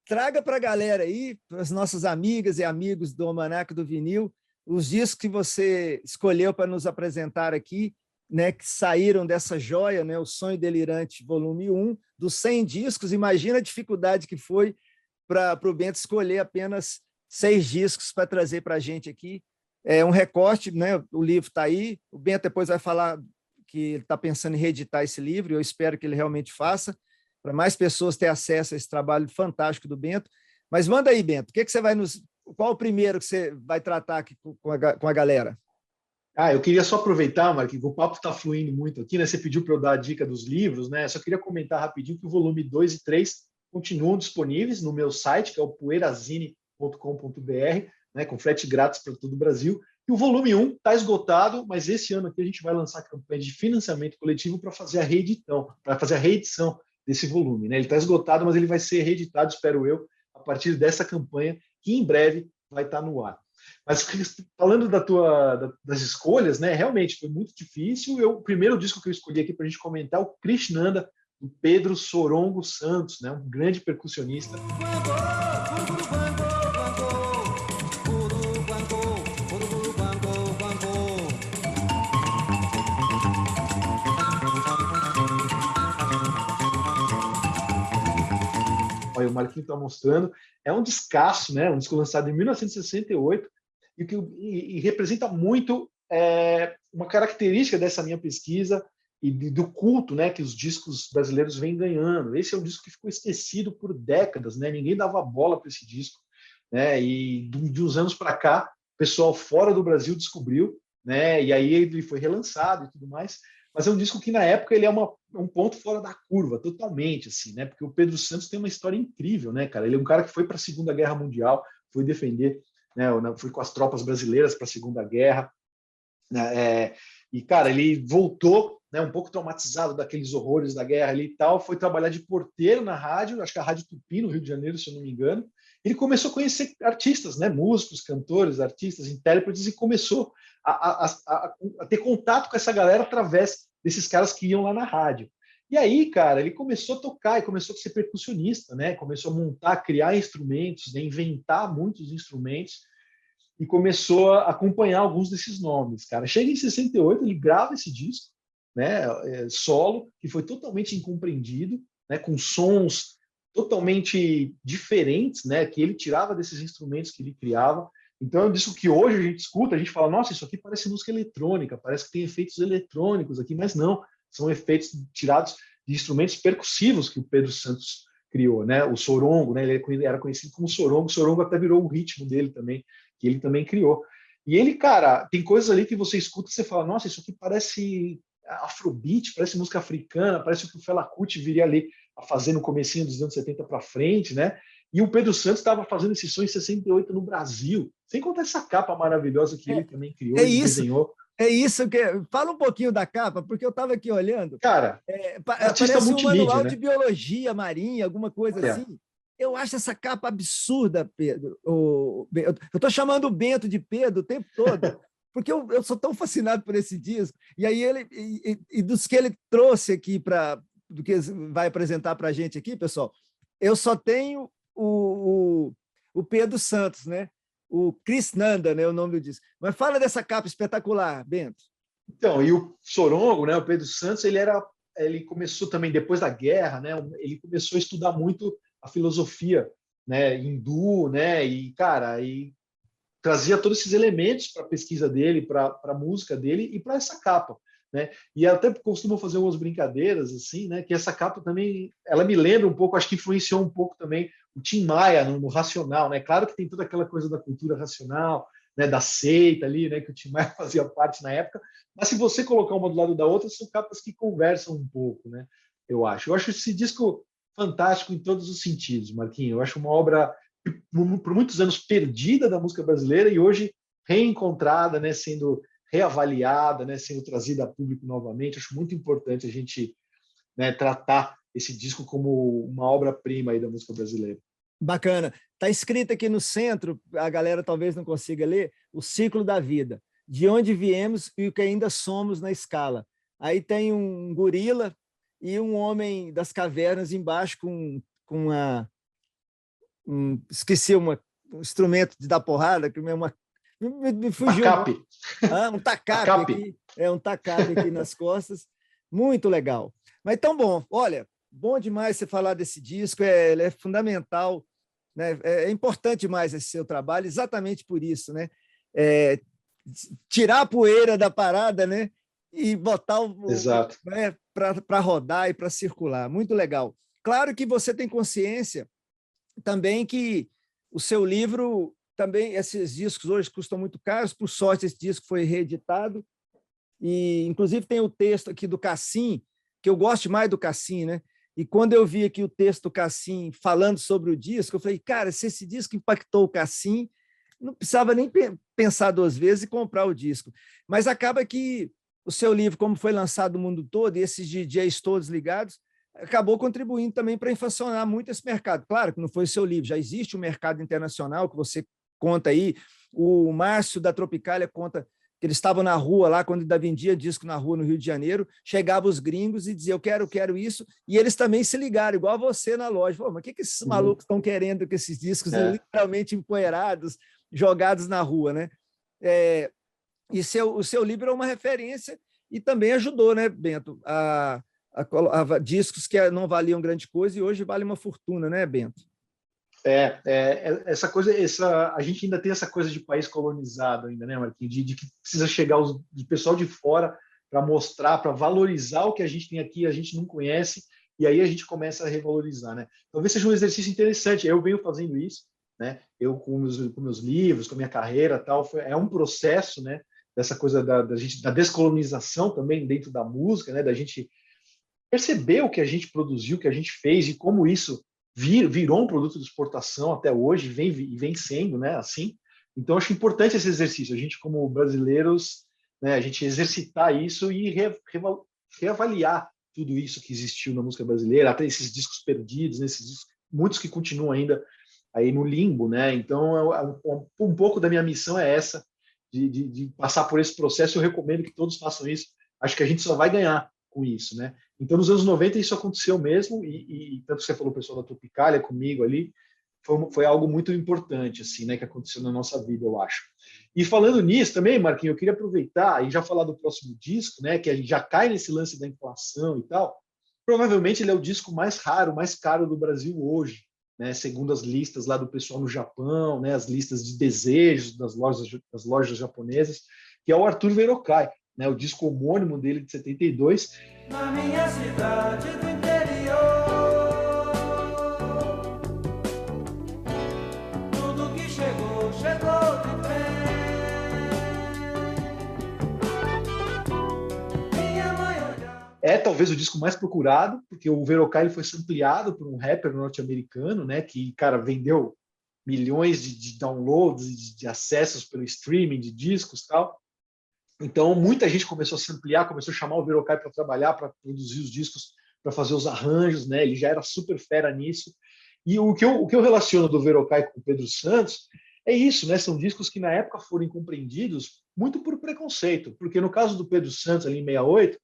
traga para a galera aí, para as nossas amigas e amigos do Almanaque do Vinil, os discos que você escolheu para nos apresentar aqui, né, que saíram dessa joia, né, o Sonho Delirante, volume 1, dos 100 discos. Imagina a dificuldade que foi para o Bento escolher apenas 6 discos para trazer para a gente aqui. É um recorte, né? O livro está aí. O Bento depois vai falar que ele está pensando em reeditar esse livro, e eu espero que ele realmente faça, para mais pessoas terem acesso a esse trabalho fantástico do Bento. Mas manda aí, Bento, qual o primeiro que você vai tratar aqui com a galera? Eu queria só aproveitar, Marquinhos, que o papo está fluindo muito aqui, né? Você pediu para eu dar a dica dos livros, né? Só queria comentar rapidinho que o volume 2 e 3 continuam disponíveis no meu site, que é o poeirazine.com.br, né? Com frete grátis para todo o Brasil. E o volume 1 está esgotado, mas esse ano aqui a gente vai lançar a campanha de financiamento coletivo para fazer a reedição desse volume, né? Ele está esgotado, mas ele vai ser reeditado, espero eu, a partir dessa campanha, que em breve vai estar no ar. Mas falando das escolhas, né? Realmente foi muito difícil. O primeiro disco que eu escolhi aqui para a gente comentar é o Krishnanda, do Pedro Sorongo Santos, né? Um grande percussionista. Olha, o Marquinhos está mostrando, é um descasso, né? Um disco lançado em 1968 e representa muito uma característica dessa minha pesquisa e do culto, né, que os discos brasileiros vêm ganhando. Esse é um disco que ficou esquecido por décadas, né? Ninguém dava bola para esse disco, né? E de uns anos para cá, o pessoal fora do Brasil descobriu, né? E aí ele foi relançado e tudo mais. Mas é um disco que, na época, ele é um ponto fora da curva, totalmente, assim, né? Porque o Pedro Santos tem uma história incrível, né, cara? Ele é um cara que foi para a Segunda Guerra Mundial, foi defender, né? Eu fui com as tropas brasileiras para a Segunda Guerra, né? E, cara, ele voltou, né, um pouco traumatizado daqueles horrores da guerra ali e tal, foi trabalhar de porteiro na rádio, acho que a Rádio Tupi, no Rio de Janeiro, se eu não me engano. Ele começou a conhecer artistas, né, músicos, cantores, artistas, intérpretes, e começou a ter contato com essa galera através desses caras que iam lá na rádio. E aí, cara, ele começou a tocar e começou a ser percussionista, né? Começou a montar, criar instrumentos, né? Inventar muitos instrumentos e começou a acompanhar alguns desses nomes, cara. Chega em 68, ele grava esse disco, né? Solo, que foi totalmente incompreendido, né? Com sons totalmente diferentes, né? Que ele tirava desses instrumentos que ele criava. Então, é um disco que hoje a gente escuta, a gente fala, nossa, isso aqui parece música eletrônica, parece que tem efeitos eletrônicos aqui, mas não. São efeitos tirados de instrumentos percussivos que o Pedro Santos criou, né? O sorongo, né? Ele era conhecido como sorongo. O sorongo até virou o ritmo dele também, que ele também criou. E ele, cara, tem coisas ali que você escuta e você fala, nossa, isso aqui parece afrobeat, parece música africana, parece o que o Fela Kuti viria ali a fazer no comecinho dos anos 70 para frente, né? E o Pedro Santos estava fazendo esse som em 68 no Brasil, sem contar essa capa maravilhosa que ele também criou, ele desenhou. É isso que. Fala um pouquinho da capa, porque eu estava aqui olhando. Cara, artista parece um manual, né? de biologia marinha, alguma coisa assim. Eu acho essa capa absurda, Pedro. Eu estou chamando o Bento de Pedro o tempo todo, porque eu sou tão fascinado por esse disco. E aí e dos que ele trouxe aqui do que vai apresentar para a gente aqui, pessoal, eu só tenho o Pedro Santos, né? O Chris Nanda, né, o nome do disco. Mas fala dessa capa espetacular, Bento. Então, e o Sorongo, né, o Pedro Santos, ele começou também depois da guerra, né? Ele começou a estudar muito a filosofia, né, hindu, né? E cara, e trazia todos esses elementos para a pesquisa dele, para a música dele e para essa capa, né? E até costumo fazer umas brincadeiras assim, né? Que essa capa também, ela me lembra um pouco, acho que influenciou um pouco também o Tim Maia no Racional, né? Claro que tem toda aquela coisa da cultura racional, né? Da seita ali, né? Que o Tim Maia fazia parte na época. Mas se você colocar uma do lado da outra, são capas que conversam um pouco, né? Eu acho esse disco fantástico em todos os sentidos, Marquinhos. Eu acho uma obra por muitos anos perdida da música brasileira e hoje reencontrada, né? Sendo reavaliada, né? Sendo trazida a público novamente. Acho muito importante a gente, né, tratar esse disco como uma obra-prima aí da música brasileira. Bacana. Está escrito aqui no centro, a galera talvez não consiga ler, o ciclo da vida, de onde viemos e o que ainda somos na escala. Aí tem um gorila e um homem das cavernas embaixo com esqueci um instrumento de dar porrada, que me fugiu. Tacape. Um tacape aqui, um tacape aqui nas costas. Muito legal. Mas tão bom. Olha, bom demais você falar desse disco, ele é fundamental, né? É importante demais esse seu trabalho, exatamente por isso, né? Tirar a poeira da parada, né? E botar né, para rodar e para circular. Muito legal. Claro que você tem consciência também que o seu livro, também esses discos hoje custam muito caros, por sorte esse disco foi reeditado, e inclusive tem o texto aqui do Cassim, que eu gosto mais do Cassim, né? E quando eu vi aqui o texto do Cassim falando sobre o disco, eu falei, cara, se esse disco impactou o Cassim, não precisava nem pensar duas vezes e comprar o disco. Mas acaba que o seu livro, como foi lançado no mundo todo, e esses DJs todos ligados, acabou contribuindo também para inflacionar muito esse mercado. Claro que não foi o seu livro, já existe um mercado internacional que você conta aí. O Márcio da Tropicália conta que eles estavam na rua lá, quando ainda vendia disco na rua no Rio de Janeiro, chegavam os gringos e diziam, eu quero isso, e eles também se ligaram, igual a você na loja. Pô, mas o que esses malucos estão querendo com esses discos literalmente empoeirados, jogados na rua, né? E o seu livro é uma referência e também ajudou, né, Bento, a discos que não valiam grande coisa e hoje valem uma fortuna, né, Bento? Essa coisa, a gente ainda tem essa coisa de país colonizado ainda, né, Marquinhos? De que precisa chegar o pessoal de fora para mostrar, para valorizar o que a gente tem aqui, a gente não conhece, e aí a gente começa a revalorizar, né? Talvez seja um exercício interessante. Eu venho fazendo isso, né? Eu com meus livros, com a minha carreira, tal, é um processo, né? Dessa coisa da descolonização também dentro da música, né? Da gente perceber o que a gente produziu, o que a gente fez e como isso virou um produto de exportação até hoje, vem sendo, né? Assim. Então, acho importante esse exercício, a gente como brasileiros, né, a gente exercitar isso e reavaliar tudo isso que existiu na música brasileira, até esses discos perdidos, esses discos, muitos que continuam ainda aí no limbo, né? Então, um pouco da minha missão é essa, de passar por esse processo. Eu recomendo que todos façam isso. Acho que a gente só vai ganhar com isso, né? Então, nos anos 90 isso aconteceu mesmo, e tanto que você falou, o pessoal da Tropicália comigo ali, foi algo muito importante, assim, né, que aconteceu na nossa vida, eu acho. E falando nisso também, Marquinhos, eu queria aproveitar e já falar do próximo disco, né, que a gente já cai nesse lance da inflação e tal. Provavelmente ele é o disco mais raro, mais caro do Brasil hoje, né, segundo as listas lá do pessoal no Japão, né, as listas de desejos das lojas japonesas, que é o Arthur Verocai, né, o disco homônimo dele de 72. Na minha cidade do interior, tudo que chegou, chegou de trem. Minha mãe olhava. É talvez o disco mais procurado, porque o Verocai ele foi sampleado por um rapper norte-americano, né, que, cara, vendeu milhões de downloads, de acessos pelo streaming de discos e tal. Então, muita gente começou a samplear, começou a chamar o Verocai para trabalhar, para produzir os discos, para fazer os arranjos, né? Ele já era super fera nisso. E o que eu relaciono do Verocai com o Pedro Santos é isso, né? São discos que na época foram incompreendidos muito por preconceito, porque no caso do Pedro Santos, ali em 68,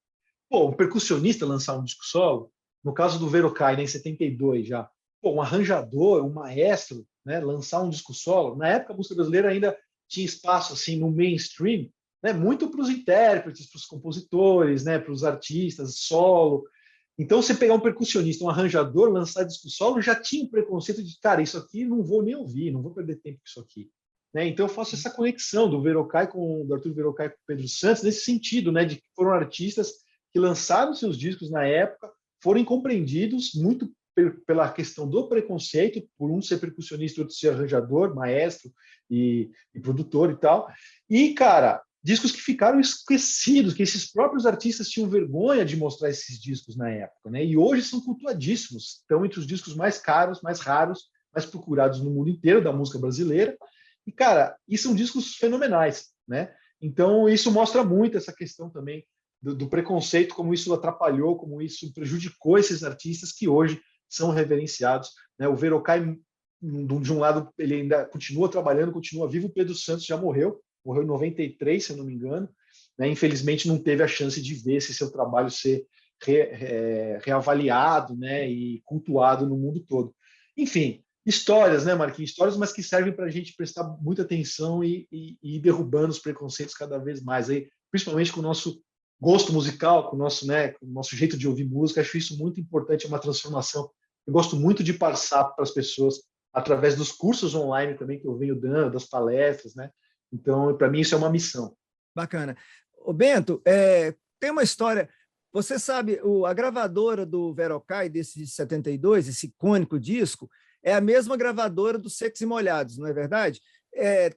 pô, um percussionista lançar um disco solo, no caso do Verocai, né, em 72 já, pô, um arranjador, um maestro, né, lançar um disco solo, na época a música brasileira ainda tinha espaço assim no mainstream, né, muito para os intérpretes, para os compositores, né, para os artistas, solo. Então, você pegar um percussionista, um arranjador, lançar disco solo, já tinha um preconceito de, cara, isso aqui não vou nem ouvir, não vou perder tempo com isso aqui. Né? Então, eu faço essa conexão do Arthur Verocai com o Pedro Santos, nesse sentido, né, de que foram artistas que lançaram seus discos na época, foram incompreendidos muito pela questão do preconceito, por um ser percussionista, outro ser arranjador, maestro e produtor e tal. E, cara, discos que ficaram esquecidos, que esses próprios artistas tinham vergonha de mostrar esses discos na época, né? E hoje são cultuadíssimos, estão entre os discos mais caros, mais raros, mais procurados no mundo inteiro da música brasileira. E, cara, e são discos fenomenais, né? Então, isso mostra muito essa questão também do preconceito, como isso atrapalhou, como isso prejudicou esses artistas que hoje são reverenciados, né? O Verocai, de um lado, ele ainda continua trabalhando, continua vivo. O Pedro Santos já morreu em 93, se eu não me engano, né? Infelizmente não teve a chance de ver esse seu trabalho ser reavaliado, né? E cultuado no mundo todo. Enfim, histórias, né, Marquinhos? Histórias, mas que servem para a gente prestar muita atenção e ir derrubando os preconceitos cada vez mais, aí, principalmente com o nosso gosto musical, com o nosso, né, com o nosso jeito de ouvir música. Acho isso muito importante, é uma transformação. Eu gosto muito de passar para as pessoas através dos cursos online também que eu venho dando, das palestras, né? Então, para mim, isso é uma missão. Bacana. Ô, Bento, tem uma história. Você sabe, a gravadora do Verocai, desse de 72, esse icônico disco, é a mesma gravadora dos Secos e Molhados, não é verdade?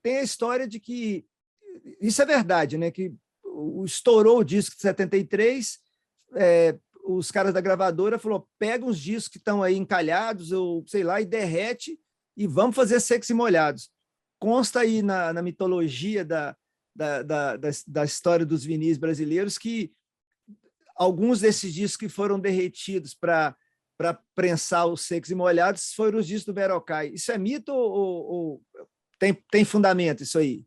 Tem a história de que... Isso é verdade, né? Que estourou o disco de 73, os caras da gravadora falaram, pega uns discos que estão aí encalhados, ou sei lá, e derrete, e vamos fazer Secos e Molhados. Consta aí na mitologia da história dos vinis brasileiros que alguns desses discos que foram derretidos para prensar os Secos e Molhados foram os discos do Verocai. Isso é mito ou tem fundamento isso aí?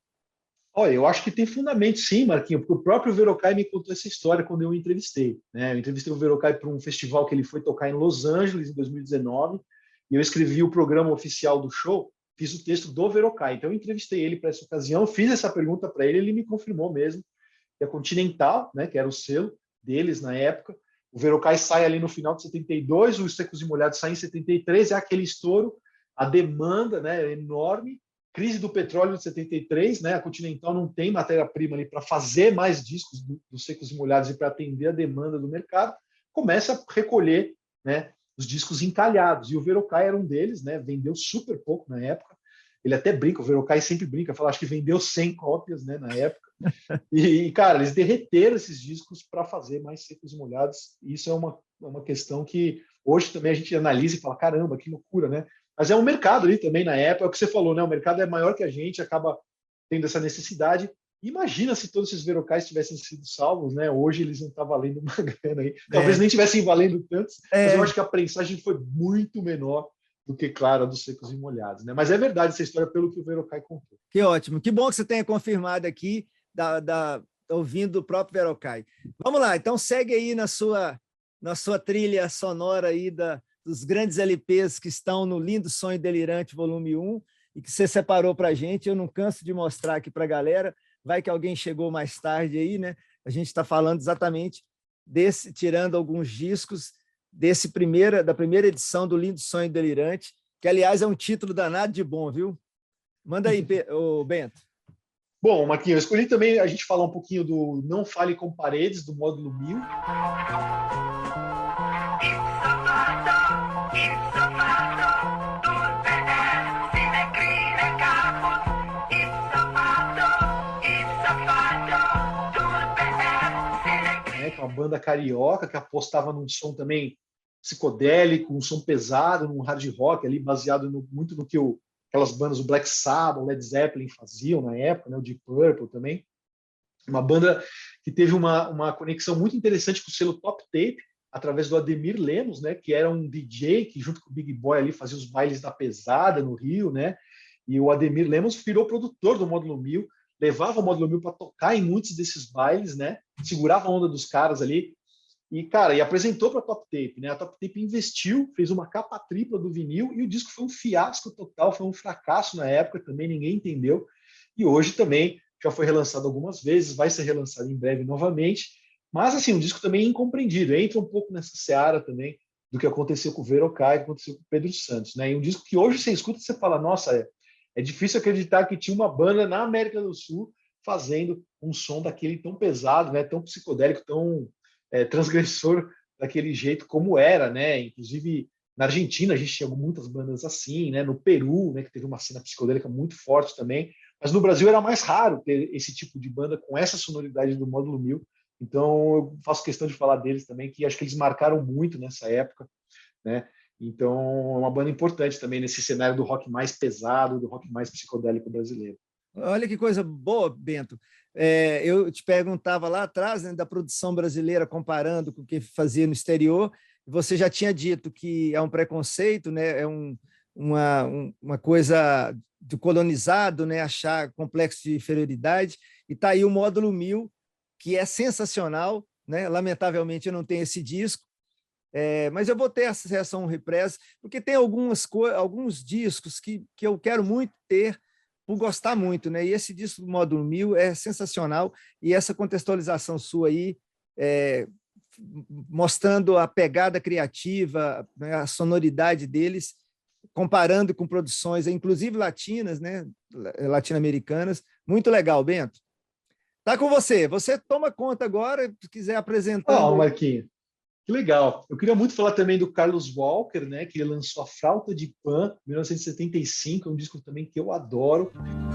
Olha, eu acho que tem fundamento sim, Marquinhos, porque o próprio Verocai me contou essa história quando eu o entrevistei, né? Eu entrevistei o Verocai para um festival que ele foi tocar em Los Angeles em 2019, e eu escrevi o programa oficial do show, fiz o texto do Verocai. Então, eu entrevistei ele para essa ocasião, fiz essa pergunta para ele, ele me confirmou mesmo que a Continental, né, que era o selo deles na época, o Verocai sai ali no final de 72, os Secos e Molhados saem em 73, é aquele estouro, a demanda, né, é enorme, crise do petróleo de 73, né, a Continental não tem matéria-prima ali para fazer mais discos dos Secos e Molhados e para atender a demanda do mercado, começa a recolher, né, os discos encalhados, e o Verocai era um deles, né, vendeu super pouco na época, ele até brinca, o Verocai sempre brinca, fala, acho que vendeu 100 cópias, né, na época, e cara, eles derreteram esses discos para fazer mais Secos e Molhados, e isso é uma questão que hoje também a gente analisa e fala, caramba, que loucura, né, mas é um mercado ali também na época, é o que você falou, né, o mercado é maior que a gente, acaba tendo essa necessidade. Imagina se todos esses verocais tivessem sido salvos, né? Hoje eles não estão valendo uma grana aí. Talvez nem tivessem valendo tantos, mas eu acho que a prensagem foi muito menor do que, claro, a dos secos e molhados, né? Mas é verdade essa história pelo que o Verocai contou. Que ótimo. Que bom que você tenha confirmado aqui, ouvindo o próprio Verocai. Vamos lá, então segue aí na sua trilha sonora aí dos grandes LPs que estão no Lindo Sonho Delirante, volume 1, e que você separou para a gente. Eu não canso de mostrar aqui para a galera. Vai que alguém chegou mais tarde aí, né? A gente está falando exatamente tirando alguns discos da primeira edição do Lindo Sonho Delirante, que, aliás, é um título danado de bom, viu? Manda aí, Bento. Bom, Marquinhos, eu escolhi também a gente falar um pouquinho do Não Fale com Paredes, do módulo 1000. Que é uma banda carioca que apostava num som também psicodélico, um som pesado, num hard rock ali, baseado muito no que aquelas bandas, o Black Sabbath, o Led Zeppelin faziam na época, né, o Deep Purple também. Uma banda que teve uma conexão muito interessante com o selo Top Tape, através do Ademir Lemos, né, que era um DJ que, junto com o Big Boy, ali, fazia os bailes da pesada no Rio, né, e o Ademir Lemos virou produtor do Módulo 1000, levava o Módulo 1000 para tocar em muitos desses bailes, né, segurava a onda dos caras ali, e, cara, e apresentou para a Top Tape, né, a Top Tape investiu, fez uma capa tripla do vinil, e o disco foi um fiasco total, foi um fracasso na época, também ninguém entendeu, e hoje também já foi relançado algumas vezes, vai ser relançado em breve novamente, mas, assim, um disco também incompreendido, entra um pouco nessa seara também do que aconteceu com o Verocai, que aconteceu com o Pedro Santos, né, e um disco que hoje você escuta e você fala, nossa, é difícil acreditar que tinha uma banda na América do Sul fazendo um som daquele tão pesado, né, tão psicodélico, tão transgressor daquele jeito como era, né? Inclusive na Argentina a gente tinha muitas bandas assim, né? No Peru, né, que teve uma cena psicodélica muito forte também, mas no Brasil era mais raro ter esse tipo de banda com essa sonoridade do Módulo 1000. Então eu faço questão de falar deles também, que acho que eles marcaram muito nessa época, né? Então é uma banda importante também nesse cenário do rock mais pesado, do rock mais psicodélico brasileiro. Olha que coisa boa, Bento. Eu te perguntava lá atrás, né, da produção brasileira comparando com o que fazia no exterior. Você já tinha dito que é um preconceito, né, é uma coisa do colonizado, né, achar complexo de inferioridade. E está aí o Módulo 1000, que é sensacional, né? Lamentavelmente eu não tenho esse disco, mas eu vou ter acesso a um reprise, porque tem alguns discos que eu quero muito ter, por gostar muito, né? E esse disco do Módulo 1000 é sensacional, e essa contextualização sua aí, mostrando a pegada criativa, né, a sonoridade deles, comparando com produções, inclusive latinas, né, latino-americanas. Muito legal, Bento. Tá com você. Você toma conta agora, se quiser apresentar. Marquinhos, que legal. Eu queria muito falar também do Carlos Walker, né, que ele lançou A Flauta de Pan, em 1975, é um disco também que eu adoro.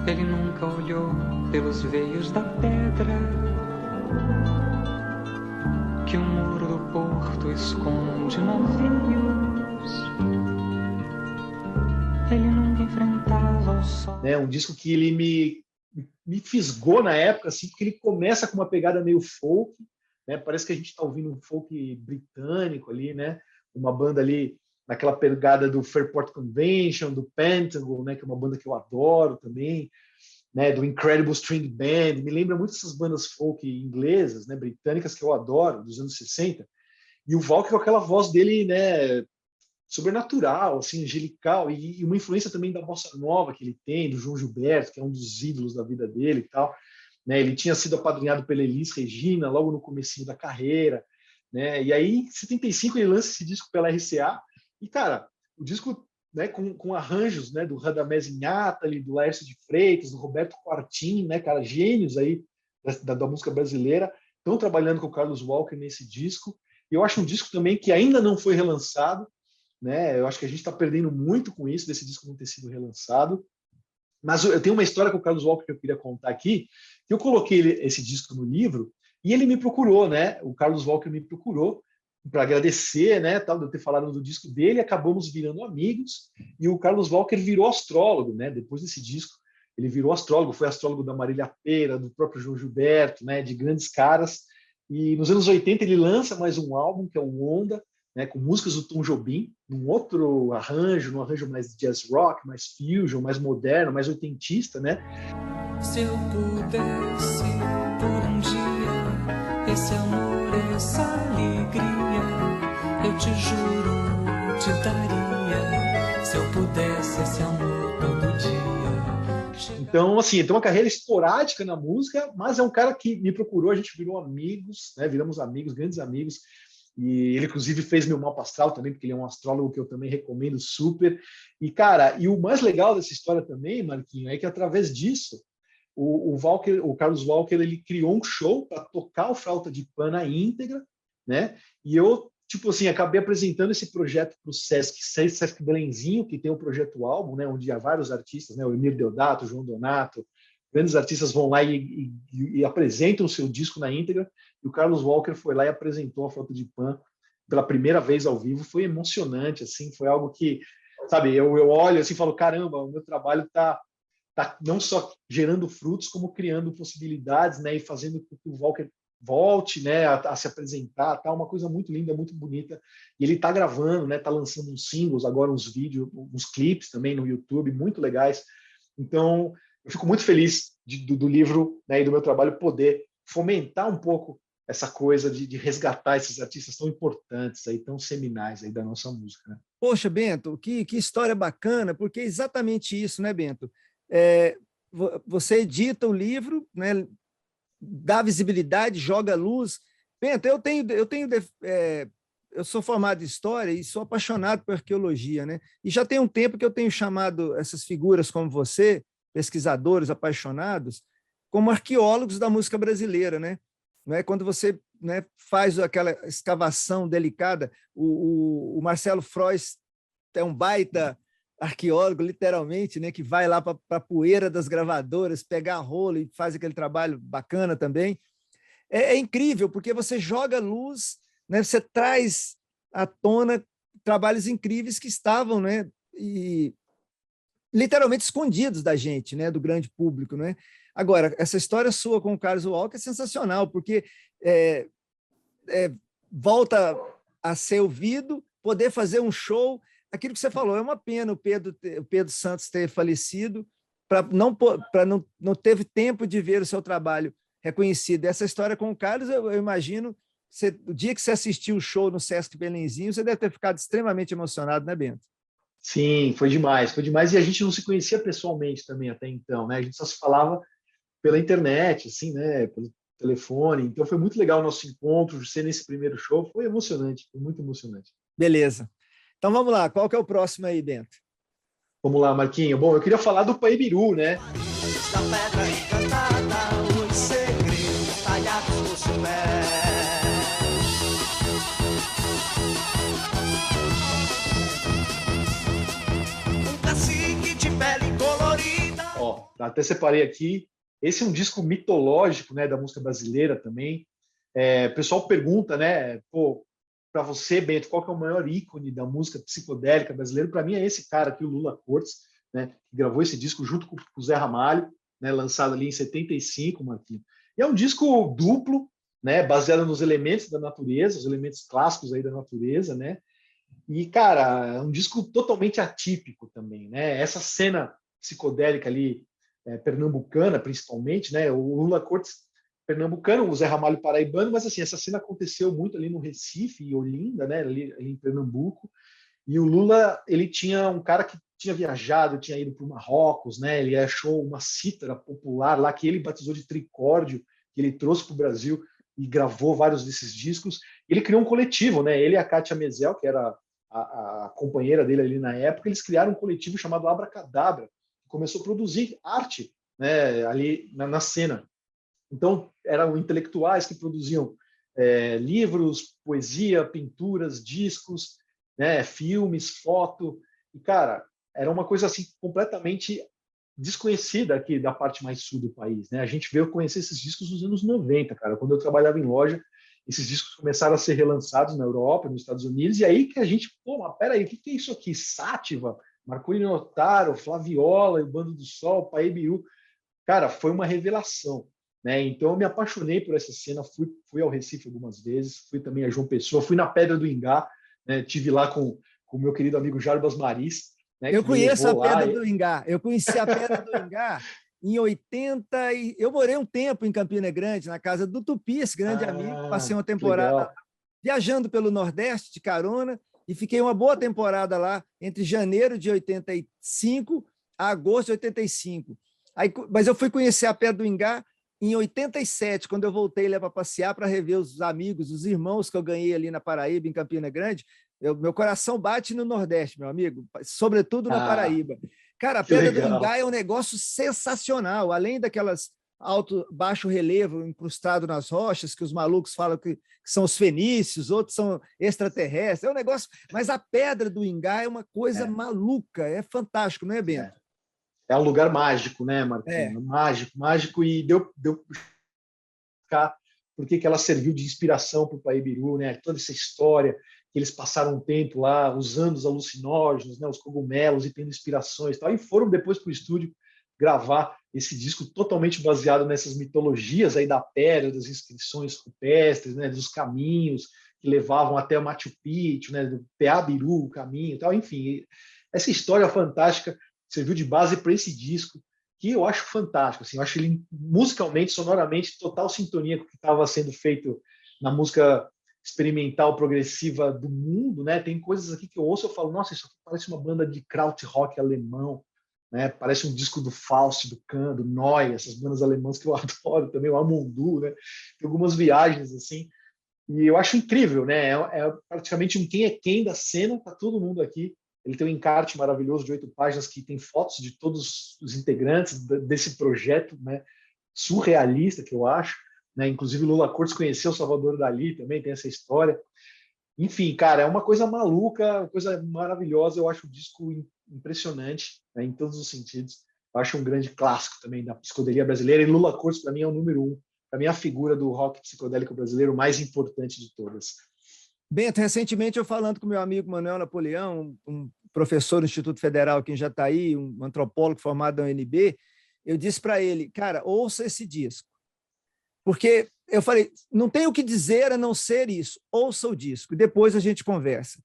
Ele nunca olhou pelos veios da pedra que o muro do porto esconde navios. Ele nunca enfrentava o sol. Um disco que ele me fisgou na época, assim, porque ele começa com uma pegada meio folk, né? Parece que a gente está ouvindo um folk britânico ali, né? Uma banda ali naquela pegada do Fairport Convention, do Pentagon, né? Que é uma banda que eu adoro também, né? Do Incredible String Band. Me lembra muito essas bandas folk inglesas, né? Britânicas, que eu adoro, dos anos 60. E o Walker com aquela voz dele, né? Sobrenatural, assim, angelical, e uma influência também da bossa nova que ele tem, do João Gilberto, que é um dos ídolos da vida dele e tal, né? Ele tinha sido apadrinhado pela Elis Regina logo no comecinho da carreira, né? E aí, em 75, ele lança esse disco pela RCA, e, cara, o disco, né, com arranjos, né, do Radamés Inhatali, do Laércio de Freitas, do Roberto Quartin, né, cara, gênios aí da música brasileira, estão trabalhando com o Carlos Walker nesse disco. E eu acho um disco também que ainda não foi relançado, né? Eu acho que a gente está perdendo muito com isso, desse disco não ter sido relançado. Mas eu tenho uma história com o Carlos Walker que eu queria contar aqui, que eu coloquei esse disco no livro e ele me procurou, né? O Carlos Walker me procurou para agradecer, né, tal, de eu ter falado do disco dele, acabamos virando amigos, e o Carlos Walker virou astrólogo, né? Depois desse disco, ele virou astrólogo, foi astrólogo da Marília Pêra, do próprio João Gilberto, né, de grandes caras. E nos anos 80 ele lança mais um álbum, que é o Onda, né, com músicas do Tom Jobim, num arranjo mais jazz rock, mais fusion, mais moderno, mais oitentista, né? Se eu pudesse por um dia esse amor, essa alegria, eu te juro, te daria. Se eu pudesse esse amor todo dia. Então, assim, tem uma carreira esporádica na música, mas é um cara que me procurou, a gente virou amigos, né? Viramos amigos, grandes amigos. E ele, inclusive, fez meu mapa astral também, porque ele é um astrólogo que eu também recomendo super. E, cara, e o mais legal dessa história também, Marquinho, é que através disso, o Carlos Walker, ele criou um show para tocar o Flauta de Pan na íntegra, né? E eu, tipo assim, acabei apresentando esse projeto para o Sesc Belenzinho, que tem o projeto Álbum, né? Onde há vários artistas, né? O Emir Deodato, o João Donato, grandes artistas vão lá e apresentam o seu disco na íntegra. E o Carlos Walker foi lá e apresentou a Flauta de Pan pela primeira vez ao vivo. Foi emocionante, assim, foi algo que, sabe, eu olho assim e falo, caramba, o meu trabalho está não só gerando frutos, como criando possibilidades, né, e fazendo com que o Walker volte, né, a se apresentar, tá uma coisa muito linda, muito bonita. E ele está gravando, né, está lançando uns singles, agora uns vídeos, uns clipes também no YouTube, muito legais. Então, eu fico muito feliz do livro, né, e do meu trabalho poder fomentar um pouco essa coisa de resgatar esses artistas tão importantes, aí, tão seminais aí da nossa música. Né? Poxa, Bento, que história bacana, porque é exatamente isso, né, Bento? Você edita o livro, né, dá visibilidade, joga luz. Bento, eu sou formado em História e sou apaixonado por arqueologia, né? E já tem um tempo que eu tenho chamado essas figuras como você, pesquisadores apaixonados, como arqueólogos da música brasileira, né? Não é? Quando você, né, faz aquela escavação delicada, o Marcelo Frois é um baita arqueólogo, literalmente, né, que vai lá para a poeira das gravadoras, pegar rolo e faz aquele trabalho bacana também. É incrível, porque você joga luz, né, você traz à tona trabalhos incríveis que estavam, né, literalmente escondidos da gente, né, do grande público, né? Agora, essa história sua com o Carlos Walker é sensacional, porque volta a ser ouvido, poder fazer um show. Aquilo que você falou, é uma pena o Pedro Santos ter falecido, não teve tempo de ver o seu trabalho reconhecido. Essa história com o Carlos, eu imagino, o dia que você assistiu o show no Sesc Belenzinho, você deve ter ficado extremamente emocionado, né, Bento? Sim, foi demais, e a gente não se conhecia pessoalmente também até então, né? A gente só se falava pela internet, assim, né? Pelo telefone. Então foi muito legal o nosso encontro, ser nesse primeiro show, foi emocionante, foi muito emocionante. Beleza. Então vamos lá, qual que é o próximo aí, Bento? Vamos lá, Marquinho. Bom, eu queria falar do Paibiru, né? Da pedra encantada, os segredos talhados no chumé. Um cacique de pele colorida. Ó, até separei aqui. Esse é um disco mitológico, né, da música brasileira também. O pessoal pergunta, né, pô, para você, Bento, qual que é o maior ícone da música psicodélica brasileira? Para mim é esse cara aqui, o Lula Cortes, né, que gravou esse disco junto com o Zé Ramalho, né, lançado ali em 75, Marquinhos. E é um disco duplo, né, baseado nos elementos da natureza, os elementos clássicos aí da natureza, né? E, cara, é um disco totalmente atípico também, né? Essa cena psicodélica ali, pernambucana, principalmente, né? O Lula Cortes pernambucano, o Zé Ramalho paraibano, mas assim, essa cena aconteceu muito ali no Recife e Olinda, né? Ali em Pernambuco. E o Lula, ele tinha um cara que tinha viajado, tinha ido para o Marrocos, né? Ele achou uma cítara popular lá que ele batizou de tricórdio, que ele trouxe para o Brasil e gravou vários desses discos. Ele criou um coletivo, né? Ele e a Kátia Mezel, que era a companheira dele ali na época, eles criaram um coletivo chamado Abracadabra, que começou a produzir arte, né, ali na cena. Então, eram intelectuais que produziam livros, poesia, pinturas, discos, né, filmes, foto. E, cara, era uma coisa assim completamente desconhecida aqui da parte mais sul do país, né? A gente veio conhecer esses discos nos anos 90, cara. Quando eu trabalhava em loja, esses discos começaram a ser relançados na Europa, nos Estados Unidos, e aí que a gente, pô, mas peraí, o que é isso aqui? Sátiva? Marconi Notaro, Flaviola, o Bando do Sol, Paebiru. Cara, foi uma revelação, né? Então eu me apaixonei por essa cena, fui ao Recife algumas vezes, fui também a João Pessoa, fui na Pedra do Ingá, né? Tive lá com o meu querido amigo Jarbas Maris, né? Eu Que me conheço a levou lá. Pedra do Ingá. Eu conheci a Pedra do Ingá em 80 e eu morei um tempo em Campina Grande, na casa do Tupi, esse grande amigo. Passei uma Que temporada legal. viajando pelo Nordeste de carona e fiquei uma boa temporada lá entre janeiro de 85 a agosto de 85. Aí, mas eu fui conhecer a Pedra do Ingá em 87, quando eu voltei lá para passear, para rever os amigos, os irmãos que eu ganhei ali na Paraíba, em Campina Grande. Meu coração bate no Nordeste, meu amigo, sobretudo na Paraíba. Cara, a que Pedra do legal. Ingá é um negócio sensacional, além daquelas baixo relevo incrustado nas rochas, que os malucos falam que são os fenícios, outros são extraterrestres, é um negócio, mas a Pedra do Ingá é uma coisa maluca, é fantástico, não é, Bento? É um lugar mágico, né, Marquinhos? Mágico, mágico, e deu cá porque que ela serviu de inspiração para o Paebiru, né? Toda essa história que eles passaram um tempo lá usando os alucinógenos, né? Os cogumelos e tendo inspirações e tal, e foram depois para o estúdio gravar esse disco totalmente baseado nessas mitologias aí da pedra, das inscrições rupestres, né? Dos caminhos que levavam até o Machu Picchu, né? Do Peabiru, o caminho e tal, enfim, essa história fantástica serviu de base para esse disco, que eu acho fantástico. Assim, eu acho ele musicalmente, sonoramente, total sintonia com o que estava sendo feito na música experimental progressiva do mundo, né? Tem coisas aqui que eu ouço e eu falo, nossa, isso aqui parece uma banda de krautrock alemão, né? Parece um disco do Faust, do Can, do Neu, essas bandas alemãs que eu adoro também, o Amundu, né? Tem algumas viagens assim, e eu acho incrível, né? É praticamente um quem é quem da cena, tá todo mundo aqui. Ele tem um encarte maravilhoso de 8 páginas que tem fotos de todos os integrantes desse projeto, né, surrealista, que eu acho. Né? Inclusive, Lula Cortes conheceu Salvador Dalí, também tem essa história. Enfim, cara, é uma coisa maluca, uma coisa maravilhosa. Eu acho o disco impressionante, né, em todos os sentidos. Eu acho um grande clássico também da psicodelia brasileira. E Lula Cortes, para mim, é o número 1. Para mim, é a figura do rock psicodélico brasileiro mais importante de todas. Bento, recentemente eu falando com meu amigo Manuel Napoleão, um professor do Instituto Federal aqui em Jataí, um antropólogo formado na UNB, eu disse para ele, cara, ouça esse disco. Porque eu falei, não tem o que dizer a não ser isso, ouça o disco, e depois a gente conversa.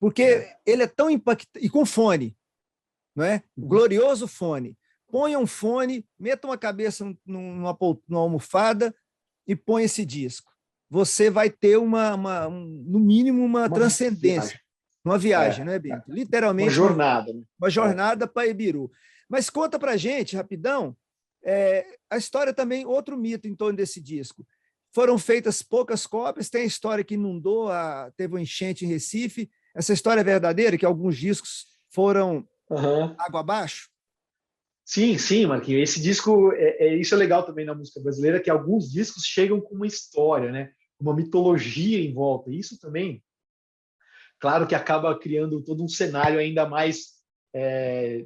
Porque ele é tão impactante, e com fone, não é? O glorioso fone. Ponha um fone, meta uma cabeça numa almofada e põe esse disco. Você vai ter no mínimo uma transcendência, uma viagem, não é, Bento? Literalmente uma jornada. Uma jornada para Ibiru. Mas conta para a gente, rapidão, a história também, outro mito em torno desse disco. Foram feitas poucas cópias, tem a história que inundou, teve um enchente em Recife. Essa história é verdadeira, que alguns discos foram água abaixo? Sim, sim, Marquinhos. Esse disco, isso é legal também na música brasileira, que alguns discos chegam com uma história, né? Uma mitologia em volta. Isso também, claro que acaba criando todo um cenário ainda mais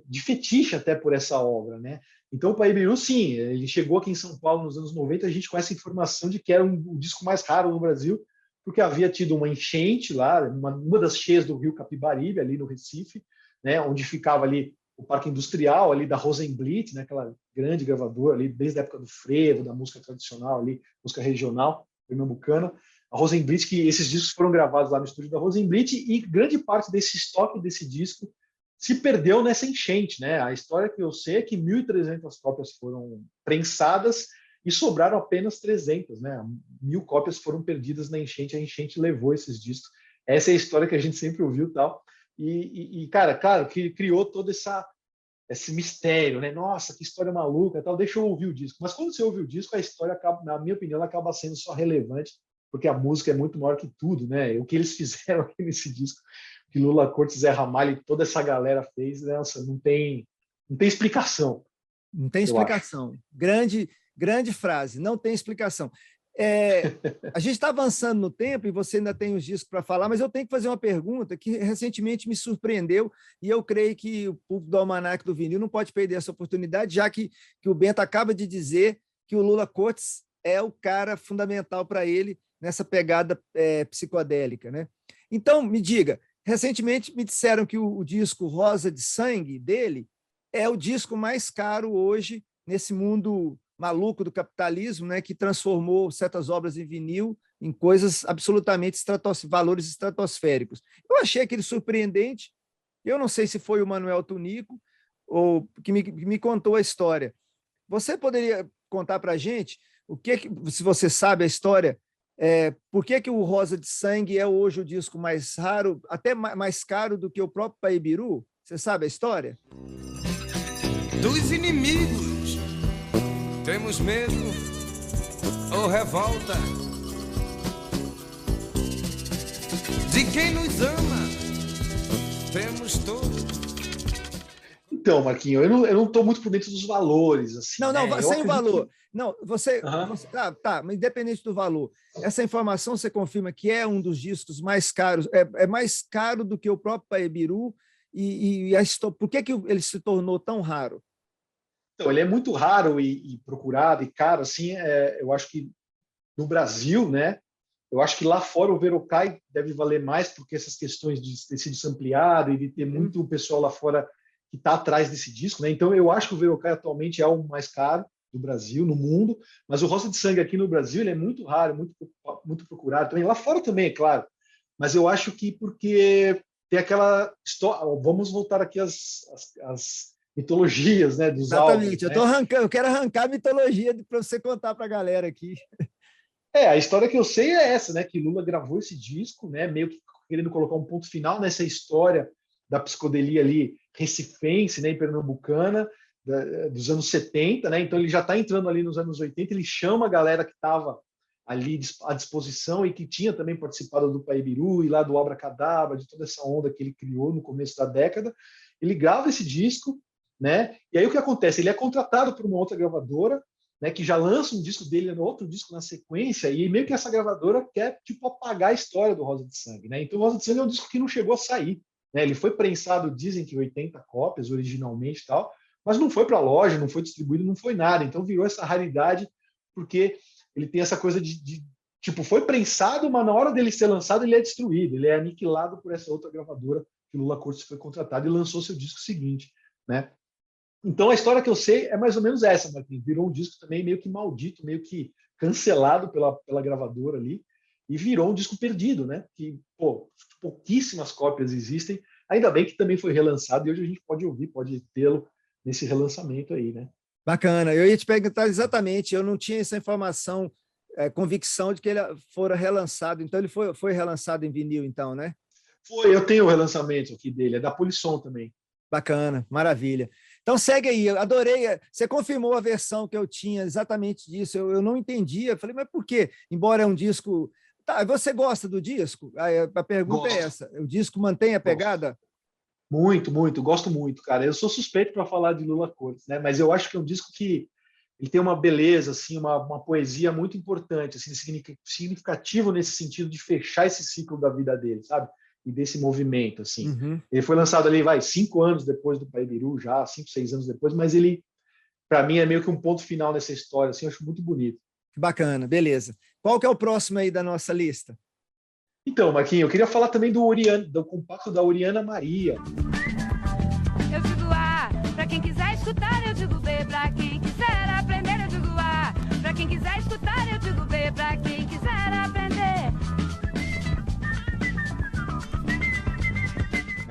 de fetiche até por essa obra, né? Então, o Paebiru, sim, ele chegou aqui em São Paulo nos anos 90, a gente com essa informação de que era o disco mais raro no Brasil, porque havia tido uma enchente lá, uma das cheias do rio Capibaribe, ali no Recife, né? Onde ficava ali o Parque Industrial ali da Rosenblit, né, aquela grande gravadora ali desde a época do frevo, da música tradicional ali, música regional pernambucana. A Rosenblit, que esses discos foram gravados lá no estúdio da Rosenblit, e grande parte desse estoque desse disco se perdeu nessa enchente, né? A história que eu sei é que 1.300 cópias foram prensadas e sobraram apenas 300, né? 1.000 cópias foram perdidas na enchente, a enchente levou esses discos. Essa é a história que a gente sempre ouviu, tal. E cara, claro, que criou todo esse mistério, né? Nossa, que história maluca, tal. Deixa eu ouvir o disco. Mas quando você ouve o disco, a história acaba, na minha opinião, ela acaba sendo só relevante, porque a música é muito maior que tudo, né? O que eles fizeram aqui nesse disco, que Lula Cortes, Zé Ramalho e toda essa galera fez, nossa, não tem explicação. Não tem explicação. Grande frase, não tem explicação. A gente está avançando no tempo e você ainda tem os discos para falar, mas eu tenho que fazer uma pergunta que recentemente me surpreendeu e eu creio que o público do Almanac do Vinil não pode perder essa oportunidade, já que o Bento acaba de dizer que o Lula Cortes é o cara fundamental para ele nessa pegada psicodélica, né? Então, me diga, Recentemente me disseram que o disco Rosa de Sangue dele é o disco mais caro hoje nesse mundo maluco do capitalismo, né, que transformou certas obras em vinil em coisas absolutamente valores estratosféricos. Eu achei aquele surpreendente. Eu não sei se foi o Manuel Tunico ou que me contou a história. Você poderia contar para a gente se você sabe a história, por que o Rosa de Sangue é hoje o disco mais raro, até mais caro do que o próprio Paebiru? Você sabe a história? Dos inimigos temos medo ou revolta, de quem nos ama temos todo. Então, Marquinho, eu não estou muito por dentro dos valores. Assim, não, né? Sem o valor. Não, você Tá, mas independente do valor, essa informação você confirma que é um dos discos mais caros, é mais caro do que o próprio Paebiru, por que ele se tornou tão raro? Então, ele é muito raro e procurado e caro, assim, eu acho que no Brasil, né? Eu acho que lá fora o Verocai deve valer mais, porque essas questões de ter sido sampleado e de ter muito pessoal lá fora que está atrás desse disco, né? Então, eu acho que o Verocai atualmente é o mais caro do Brasil, no mundo, mas o Rosa de Sangue aqui no Brasil ele é muito raro, muito procurado também. Lá fora também, é claro, mas eu acho que porque tem aquela história. Vamos voltar aqui às mitologias, né, dos Exatamente. álbuns, né? Eu quero arrancar a mitologia para você contar para a galera aqui. A história que eu sei é essa, né, que Lula gravou esse disco, né, meio que querendo colocar um ponto final nessa história da psicodelia ali recifense, né, pernambucana, dos anos 70, né? Então ele já está entrando ali nos anos 80, ele chama a galera que estava ali à disposição e que tinha também participado do Paebiru e lá do Abracadabra, de toda essa onda que ele criou no começo da década. Ele grava esse disco, né? E aí o que acontece? Ele é contratado por uma outra gravadora, né, que já lança um disco dele, outro disco na sequência, e meio que essa gravadora quer tipo apagar a história do Rosa de Sangue, né? Então o Rosa de Sangue é um disco que não chegou a sair, né? Ele foi prensado, dizem que 80 cópias originalmente e tal, mas não foi para a loja, não foi distribuído, não foi nada. Então virou essa raridade, porque ele tem essa coisa tipo, foi prensado, mas na hora dele ser lançado, ele é destruído, ele é aniquilado por essa outra gravadora que Lula Cortes foi contratado e lançou seu disco seguinte, né? Então a história que eu sei é mais ou menos essa, Marquinhos. Virou um disco também meio que maldito, meio que cancelado pela gravadora ali, e virou um disco perdido, né? Que, pouquíssimas cópias existem. Ainda bem que também foi relançado e hoje a gente pode ouvir, pode tê-lo nesse relançamento aí, né? Bacana. Eu ia te perguntar exatamente, eu não tinha essa informação, convicção de que ele fora relançado. Então ele foi relançado em vinil, então, né? Foi, eu tenho o relançamento aqui dele, é da Polisson também. Bacana, maravilha. Então segue aí, eu adorei. Você confirmou a versão que eu tinha exatamente disso. Eu não entendia. Falei, mas por quê? Embora é um disco. Tá, você gosta do disco? A pergunta é essa: o disco mantém a pegada? Muito, muito, gosto muito, cara. Eu sou suspeito para falar de Lula Cortes, né? Mas eu acho que é um disco que ele tem uma beleza, assim, uma poesia muito importante, assim, significativo nesse sentido de fechar esse ciclo da vida dele, sabe? E desse movimento, assim. Uhum. Ele foi lançado ali, 5 anos depois do Paebiru, já 5, 6 anos depois, mas ele, para mim, é meio que um ponto final nessa história, assim, eu acho muito bonito. Que bacana, beleza. Qual que é o próximo aí da nossa lista? Então, Marquinhos, eu queria falar também do compacto da Oriana Maria. Eu digo A, pra quem quiser escutar, eu digo B, pra quem quiser aprender, eu digo A, pra quem quiser escutar, eu digo B, pra quem quiser aprender.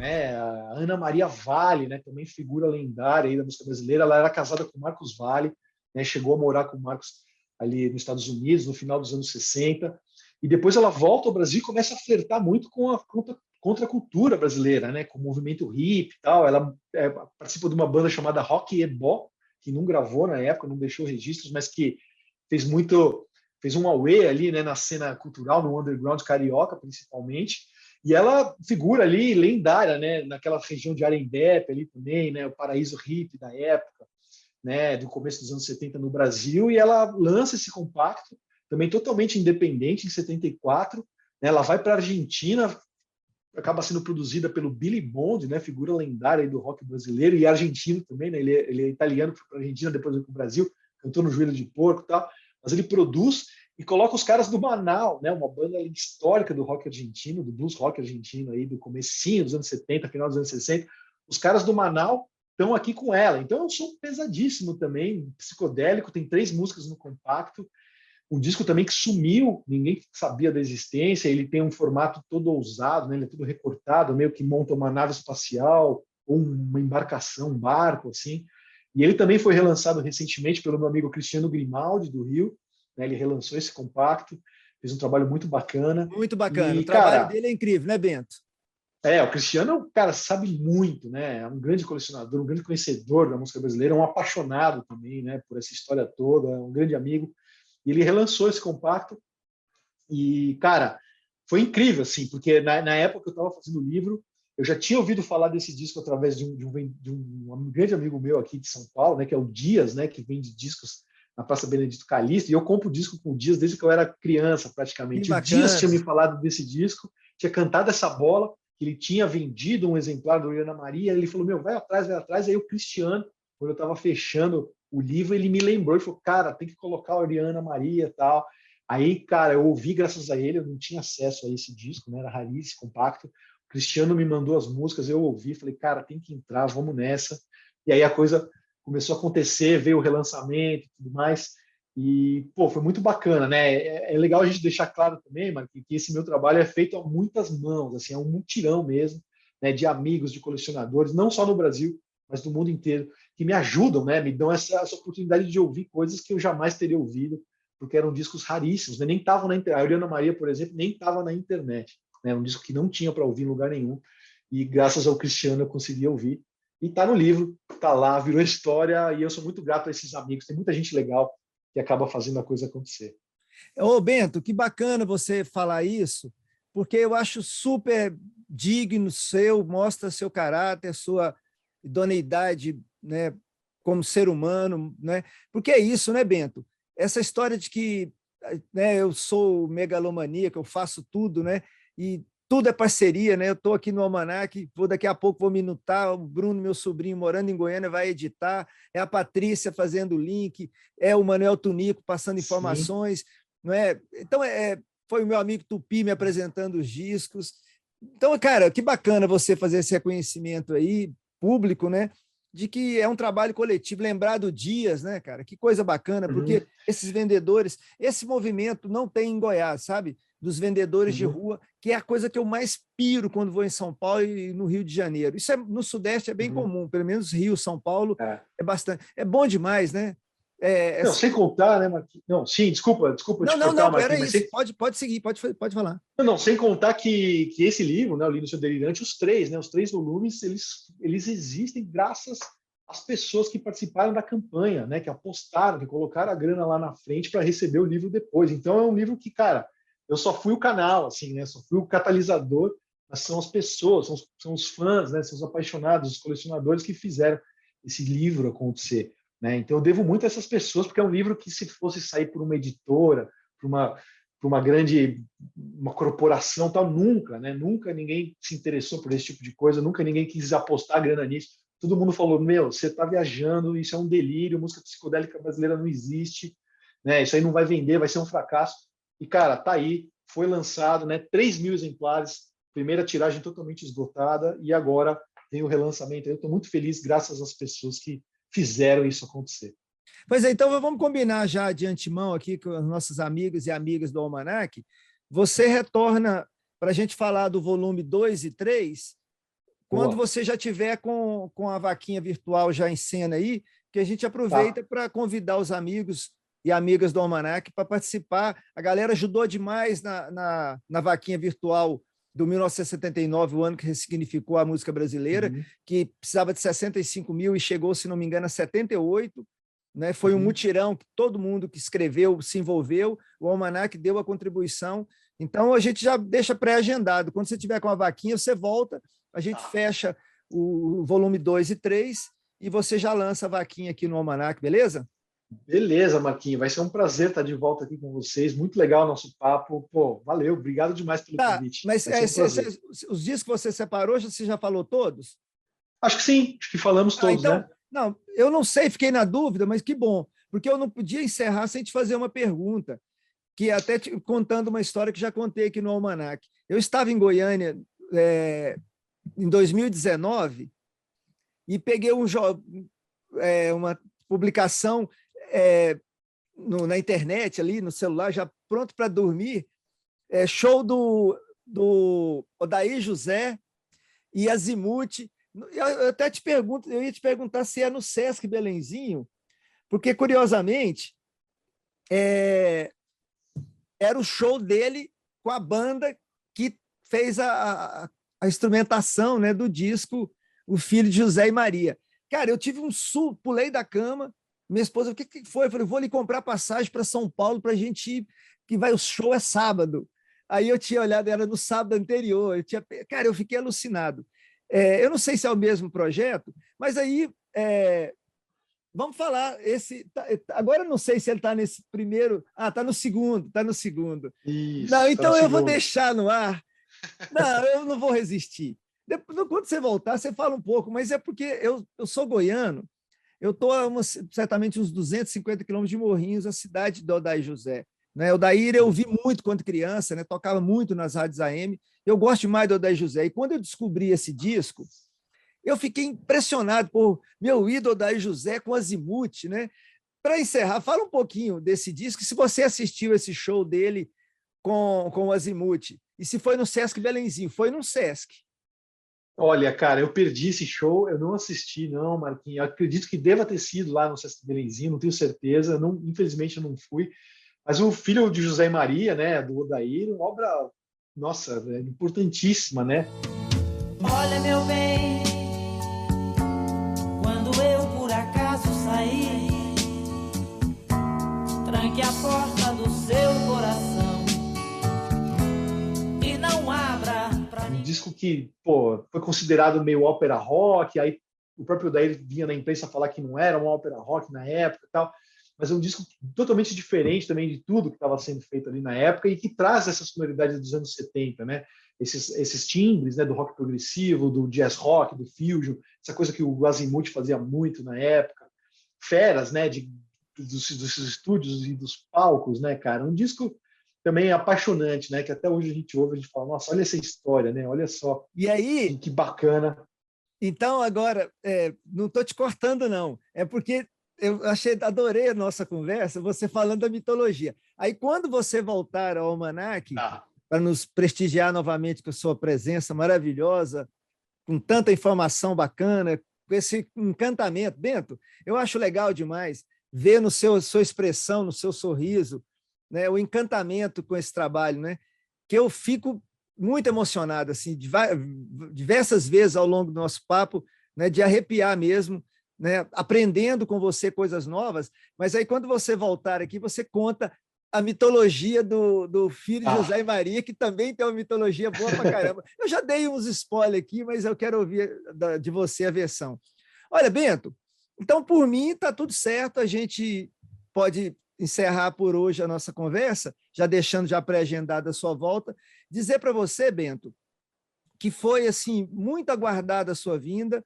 A Ana Maria Vale, né, também figura lendária aí da música brasileira. Ela era casada com Marcos Valle, né, chegou a morar com o Marcos ali nos Estados Unidos no final dos anos 60, e depois ela volta ao Brasil e começa a flertar muito com a contracultura brasileira, né, com o movimento hip e tal. Ela participa de uma banda chamada Rock Ebó, que não gravou na época, não deixou registros, mas que fez um auê ali, né, na cena cultural, no underground carioca, principalmente. E ela figura ali lendária, né, naquela região de Arembepe ali também, né, o paraíso hippie da época, né, do começo dos anos 70 no Brasil, e ela lança esse compacto, também totalmente independente, em 74, né, ela vai para a Argentina, acaba sendo produzida pelo Billy Bond, né, figura lendária aí do rock brasileiro, e argentino também, né, ele é italiano, foi para a Argentina, depois veio para o Brasil, cantou no Joelho de Porco e tal, mas ele produz, e coloca os caras do Manal, né, uma banda histórica do rock argentino, do blues rock argentino, aí, do comecinho dos anos 70, final dos anos 60. Os caras do Manal estão aqui com ela. Então, é um som pesadíssimo também, psicodélico, tem 3 músicas no compacto. Um disco também que sumiu, ninguém sabia da existência, ele tem um formato todo ousado, né? Ele é todo recortado, meio que monta uma nave espacial, ou uma embarcação, um barco, assim. E ele também foi relançado recentemente pelo meu amigo Cristiano Grimaldi, do Rio, né? Ele relançou esse compacto, fez um trabalho muito bacana. Muito bacana, E, o trabalho cara, dele é incrível, né, Bento? o Cristiano, cara, sabe muito, né? É um grande colecionador, um grande conhecedor da música brasileira, um apaixonado também, né, por essa história toda, um grande amigo. E ele relançou esse compacto e, cara, foi incrível, assim, porque na época que eu estava fazendo o livro, eu já tinha ouvido falar desse disco através de um grande amigo meu aqui de São Paulo, né, que é o Dias, né, que vende discos na Praça Benedito Calixto, e eu compro disco com o Dias desde que eu era criança, praticamente. O Dias tinha me falado desse disco, tinha cantado essa bola, que ele tinha vendido um exemplar do Oriana Maria, ele falou, meu, vai atrás, aí o Cristiano, quando eu estava fechando o livro, ele me lembrou e falou, cara, tem que colocar a Oriana Maria e tal. Aí, cara, eu ouvi graças a ele, eu não tinha acesso a esse disco, né? Era raríssimo, compacto. O Cristiano me mandou as músicas, eu ouvi, falei, cara, tem que entrar, vamos nessa. E aí a coisa começou a acontecer, veio o relançamento e tudo mais. E, pô, foi muito bacana, né? É legal a gente deixar claro também, Marquinhos, que esse meu trabalho é feito a muitas mãos, assim, é um mutirão mesmo, né? De amigos, de colecionadores, não só no Brasil, mas do mundo inteiro, que me ajudam, né? Me dão essa oportunidade de ouvir coisas que eu jamais teria ouvido, porque eram discos raríssimos, né? Nem estavam na internet. A Oriana Maria, por exemplo, nem estava na internet, né? Um disco que não tinha para ouvir em lugar nenhum, e graças ao Cristiano eu consegui ouvir. E está no livro, está lá, virou história, e eu sou muito grato a esses amigos. Tem muita gente legal que acaba fazendo a coisa acontecer. Ô, Bento, que bacana você falar isso, porque eu acho super digno seu, mostra seu caráter, sua idoneidade, né, como ser humano, né? Porque é isso, né, Bento? Essa história de que, né, eu sou megalomaníaco, eu faço tudo, né? E tudo é parceria, né? Eu estou aqui no Almanac, daqui a pouco vou minutar, o Bruno, meu sobrinho, morando em Goiânia, vai editar, é a Patrícia fazendo o link, é o Manuel Tunico passando informações, não é? Então, foi o meu amigo Tupi me apresentando os discos. Então, cara, que bacana você fazer esse reconhecimento aí, público, né? De que é um trabalho coletivo, lembrar do Dias, né, cara? Que coisa bacana, porque esses vendedores, esse movimento não tem em Goiás, sabe? Dos vendedores de rua, que é a coisa que eu mais piro quando vou em São Paulo e no Rio de Janeiro. Isso no Sudeste é bem comum, pelo menos Rio, São Paulo, é bastante. É bom demais, né? Não, sem contar, né, Marquinhos? Não, sim, desculpa te cortar, não, era Marquinhos, isso. Pode seguir, pode falar. Não, sem contar que esse livro, né, o Lindo Seu Delirante, os 3, né, os 3 volumes, eles existem graças às pessoas que participaram da campanha, né, que apostaram, que colocaram a grana lá na frente para receber o livro depois. Então é um livro que, cara, eu só fui o canal, assim, né, só fui o catalisador, mas são as pessoas, são os fãs, né, são os apaixonados, os colecionadores que fizeram esse livro acontecer, né? Então eu devo muito a essas pessoas, porque é um livro que, se fosse sair por uma editora, por uma grande corporação, tal, nunca ninguém se interessou por esse tipo de coisa, nunca ninguém quis apostar grana nisso. Todo mundo falou, meu, você está viajando, isso é um delírio, música psicodélica brasileira não existe, né? Isso aí não vai vender, vai ser um fracasso. E, cara, tá aí, foi lançado, né? 3.000 exemplares, primeira tiragem totalmente esgotada, e agora tem o relançamento. Eu estou muito feliz, graças às pessoas que fizeram isso acontecer. Pois é, então vamos combinar já de antemão aqui com os nossos amigos e amigas do Almanac. Você retorna para a gente falar do volume 2 e 3, quando você já tiver com a vaquinha virtual já em cena aí, que a gente aproveita para convidar os amigos e amigas do Almanac para participar. A galera ajudou demais na vaquinha virtual do 1979, o ano que ressignificou a música brasileira, que precisava de 65 mil e chegou, se não me engano, a 78. Né? Foi um mutirão que todo mundo que escreveu se envolveu, o Almanac deu a contribuição. Então, a gente já deixa pré-agendado. Quando você tiver com a vaquinha, você volta, a gente fecha o volume 2 e 3 e você já lança a vaquinha aqui no Almanac, beleza? Beleza, Marquinhos. Vai ser um prazer estar de volta aqui com vocês. Muito legal o nosso papo. Pô, valeu. Obrigado demais pelo convite. Mas os dias que você separou, você já falou todos? Acho que sim. Acho que falamos todos, então, né? Não, eu não sei, fiquei na dúvida, mas que bom. Porque eu não podia encerrar sem te fazer uma pergunta. que até contando uma história que já contei aqui no Almanac. Eu estava em Goiânia em 2019 e peguei uma publicação na internet, ali no celular, já pronto para dormir, show do Odair José e Azimuth. Eu até eu ia te perguntar se é no Sesc Belenzinho, porque, curiosamente, era o show dele com a banda que fez a instrumentação, né, do disco O Filho de José e Maria. Cara, eu tive pulei da cama, minha esposa, o que foi? Eu falei, vou lhe comprar passagem para São Paulo para a gente ir, que o show é sábado. Aí eu tinha olhado, era no sábado anterior, cara, eu fiquei alucinado. Eu não sei se é o mesmo projeto, mas aí vamos falar. Agora eu não sei se ele está nesse primeiro. Está no segundo, está no segundo. Isso, não, então eu vou segundo. deixar no ar. Não, eu não vou resistir. Depois, quando você voltar, você fala um pouco, mas é porque eu sou goiano, eu estou a certamente uns 250 quilômetros de Morrinhos, a cidade do Odair José. Né? O Odair eu vi muito quando criança, né? Tocava muito nas rádios AM. Eu gosto demais do Odair José. E quando eu descobri esse disco, eu fiquei impressionado por meu ídolo Odair José com Azimuth. Né? Para encerrar, fala um pouquinho desse disco, se você assistiu esse show dele com o Azimuth, e se foi no Sesc Belenzinho. Foi no Sesc. Olha, cara, eu perdi esse show, eu não assisti, não, Marquinhos. Eu acredito que deva ter sido lá no Sesc Belenzinho, não tenho certeza, infelizmente eu não fui. Mas o Filho de José e Maria, né, do Odair, uma obra, nossa, importantíssima, né? Olha, meu bem, quando eu por acaso sair, tranque a porta do seu coração e não abra pra Um disco que, foi considerado meio ópera rock, aí o próprio Odair vinha na imprensa falar que não era uma ópera rock na época e tal, mas é um disco totalmente diferente também de tudo que estava sendo feito ali na época e que traz essa sonoridade dos anos 70, né? Esses timbres, né, do rock progressivo, do jazz rock, do fusion, essa coisa que o Azimuth fazia muito na época, feras, né, dos estúdios e dos palcos, né, cara? Um disco também apaixonante, né, que até hoje a gente ouve, a gente fala, nossa, olha essa história, né? Olha só. E aí, que bacana. Então, agora, não estou te cortando, não. É porque eu adorei a nossa conversa, você falando da mitologia. Aí, quando você voltar ao Almanac, para nos prestigiar novamente com a sua presença maravilhosa, com tanta informação bacana, com esse encantamento. Bento, eu acho legal demais ver no sua expressão, no seu sorriso, né, o encantamento com esse trabalho, né, que eu fico muito emocionado, assim, diversas vezes ao longo do nosso papo, né, de arrepiar mesmo, né, aprendendo com você coisas novas, mas aí quando você voltar aqui, você conta a mitologia do Filho de José e Maria, que também tem uma mitologia boa pra caramba. Eu já dei uns spoilers aqui, mas eu quero ouvir de você a versão. Olha, Bento, então, por mim, está tudo certo, a gente pode encerrar por hoje a nossa conversa, já deixando já pré-agendada a sua volta, dizer para você, Bento, que foi assim muito aguardada a sua vinda.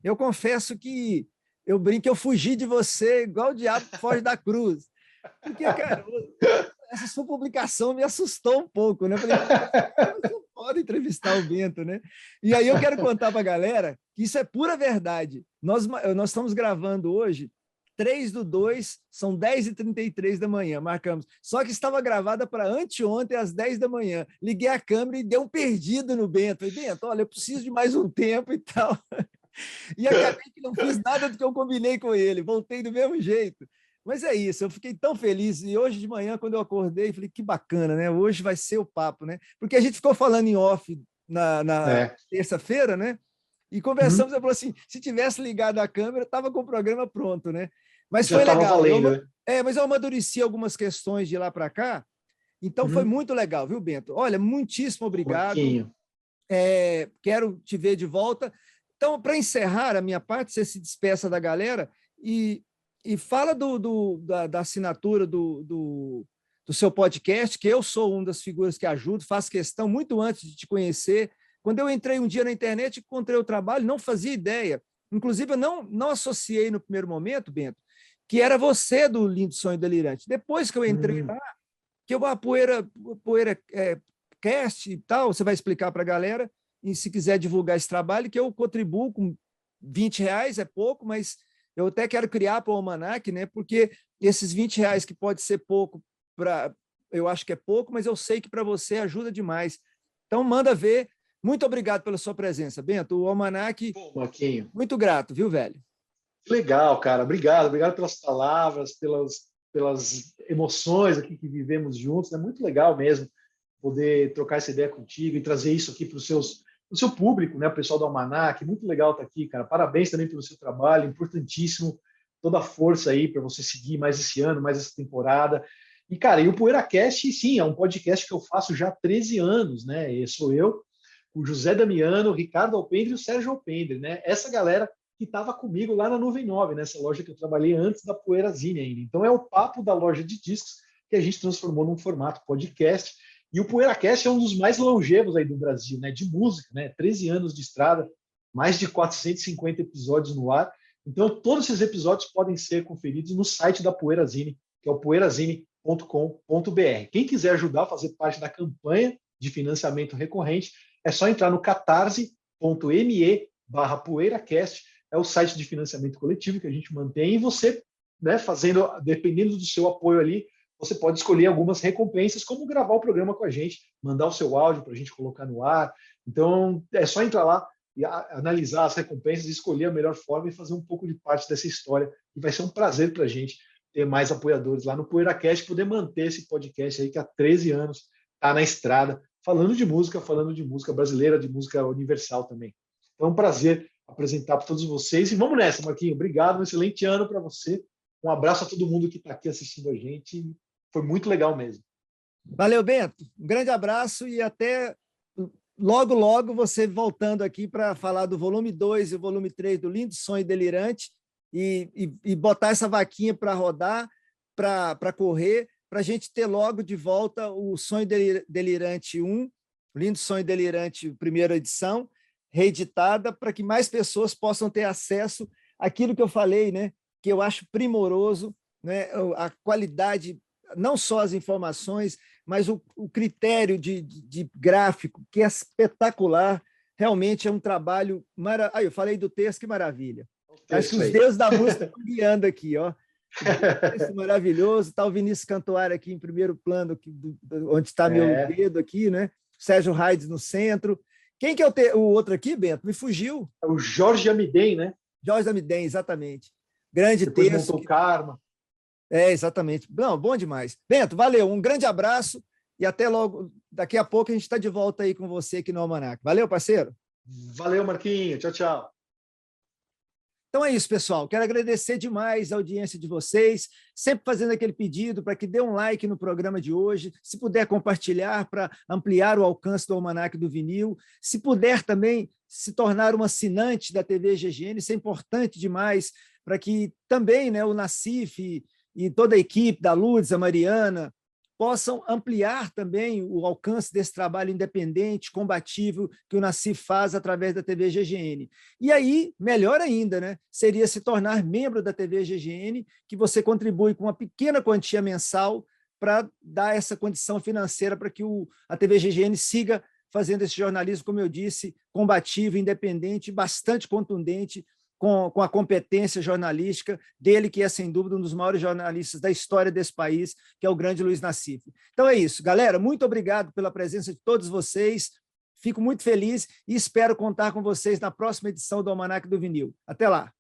Eu confesso que eu brinco, eu fugi de você igual o diabo foge da cruz. Porque, cara, essa sua publicação me assustou um pouco, né? Eu falei, você pode entrevistar o Bento, né? E aí eu quero contar para a galera que isso é pura verdade. Nós estamos gravando hoje, 3/2, são 10h33 da manhã, marcamos. Só que estava gravada para anteontem, às 10 da manhã. Liguei a câmera e deu um perdido no Bento. Falei, Bento, olha, eu preciso de mais um tempo e tal. E acabei que não fiz nada do que eu combinei com ele, voltei do mesmo jeito. Mas é isso, eu fiquei tão feliz. E hoje de manhã, quando eu acordei, falei, que bacana, né? Hoje vai ser o papo, né? Porque a gente ficou falando em off na terça-feira, né? E conversamos, eu falei assim, se tivesse ligado a câmera, estava com o programa pronto, né? Mas já foi legal. Valendo, né? Mas eu amadureci algumas questões de lá para cá, então foi muito legal, viu, Bento? Olha, muitíssimo obrigado. Quero te ver de volta. Então, para encerrar a minha parte, você se despeça da galera e fala da assinatura do seu podcast, que eu sou uma das figuras que ajudo, faço questão muito antes de te conhecer. Quando eu entrei um dia na internet, encontrei o trabalho, não fazia ideia. Inclusive, eu não associei no primeiro momento, Bento, que era você do Lindo Sonho Delirante. Depois que eu entrei lá, que a Poeira Cast e tal, você vai explicar para a galera, e se quiser divulgar esse trabalho, que eu contribuo com R$ 20, é pouco, mas eu até quero criar para o Almanac, né? Porque esses R$ 20 que pode ser pouco, eu acho que é pouco, mas eu sei que para você ajuda demais. Então, manda ver. Muito obrigado pela sua presença, Bento. O Almanac, Pô, Marquinho. muito grato, viu, velho? Legal, cara. Obrigado pelas palavras, pelas emoções aqui que vivemos juntos. É muito legal mesmo poder trocar essa ideia contigo e trazer isso aqui para o seu público, né? O pessoal do Almanac. Muito legal estar aqui, cara. Parabéns também pelo seu trabalho, importantíssimo. Toda a força aí para você seguir mais esse ano, mais essa temporada. E, cara, o PoeiraCast, sim, é um podcast que eu faço já há 13 anos, né? E sou eu, o José Damiano, o Ricardo Alpendre e o Sérgio Alpendre, né? Essa galera que estava comigo lá na Nuvem 9, nessa loja que eu trabalhei antes da Poeirazine ainda. Então é o papo da loja de discos que a gente transformou num formato podcast. E o PoeiraCast é um dos mais longevos aí do Brasil, né? De música, né? 13 anos de estrada, mais de 450 episódios no ar. Então todos esses episódios podem ser conferidos no site da Poeirazine, que é o poeirazine.com.br. Quem quiser ajudar a fazer parte da campanha de financiamento recorrente, é só entrar no catarse.me/PoeiraCast, é o site de financiamento coletivo que a gente mantém, e você, né, dependendo do seu apoio ali, você pode escolher algumas recompensas, como gravar o programa com a gente, mandar o seu áudio para a gente colocar no ar. Então, é só entrar lá e analisar as recompensas, escolher a melhor forma e fazer um pouco de parte dessa história. E vai ser um prazer para a gente ter mais apoiadores lá no PoeiraCast, poder manter esse podcast aí que há 13 anos está na estrada, falando de música brasileira, de música universal também. Então, é um prazer apresentar para todos vocês. E vamos nessa, Marquinhos. Obrigado, um excelente ano para você. Um abraço a todo mundo que está aqui assistindo a gente. Foi muito legal mesmo. Valeu, Bento. Um grande abraço e até logo, logo você voltando aqui para falar do volume 2 e o volume 3 do Lindo Sonho Delirante e botar essa vaquinha para rodar, para correr, para a gente ter logo de volta o Sonho Delirante 1, o Lindo Sonho Delirante, primeira edição, reeditada, para que mais pessoas possam ter acesso àquilo que eu falei, né? Que eu acho primoroso, né? A qualidade, não só as informações, mas o critério de gráfico, que é espetacular. Realmente é um trabalho maravilhoso. Eu falei do texto, que maravilha. Acho que os deuses da música estão guiando aqui, ó. Esse maravilhoso. Está o Vinícius Cantuária aqui em primeiro plano, onde está meu dedo aqui, né? Sérgio Haides no centro. Quem que é o outro aqui, Bento? Me fugiu. É o Jorge Amidem, né? Jorge Amidem, exatamente. Grande Depois texto. Montou Karma. Exatamente. Não, bom demais. Bento, valeu. Um grande abraço e até logo. Daqui a pouco a gente está de volta aí com você aqui no Almanac. Valeu, parceiro. Valeu, Marquinhos. Tchau, tchau. Então é isso, pessoal. Quero agradecer demais a audiência de vocês, sempre fazendo aquele pedido para que dê um like no programa de hoje, se puder compartilhar para ampliar o alcance do Almanac do Vinil, se puder também se tornar um assinante da TV GGN, isso é importante demais para que também, né, o Nassif e toda a equipe da Lourdes, a Mariana, possam ampliar também o alcance desse trabalho independente, combativo, que o Nassif faz através da TV GGN. E aí, melhor ainda, né, seria se tornar membro da TV GGN, que você contribui com uma pequena quantia mensal para dar essa condição financeira para que a TV GGN siga fazendo esse jornalismo, como eu disse, combativo, independente, bastante contundente, com a competência jornalística dele, que é, sem dúvida, um dos maiores jornalistas da história desse país, que é o grande Luiz Nassif. Então é isso, galera, muito obrigado pela presença de todos vocês, fico muito feliz e espero contar com vocês na próxima edição do Almanac do Vinil. Até lá!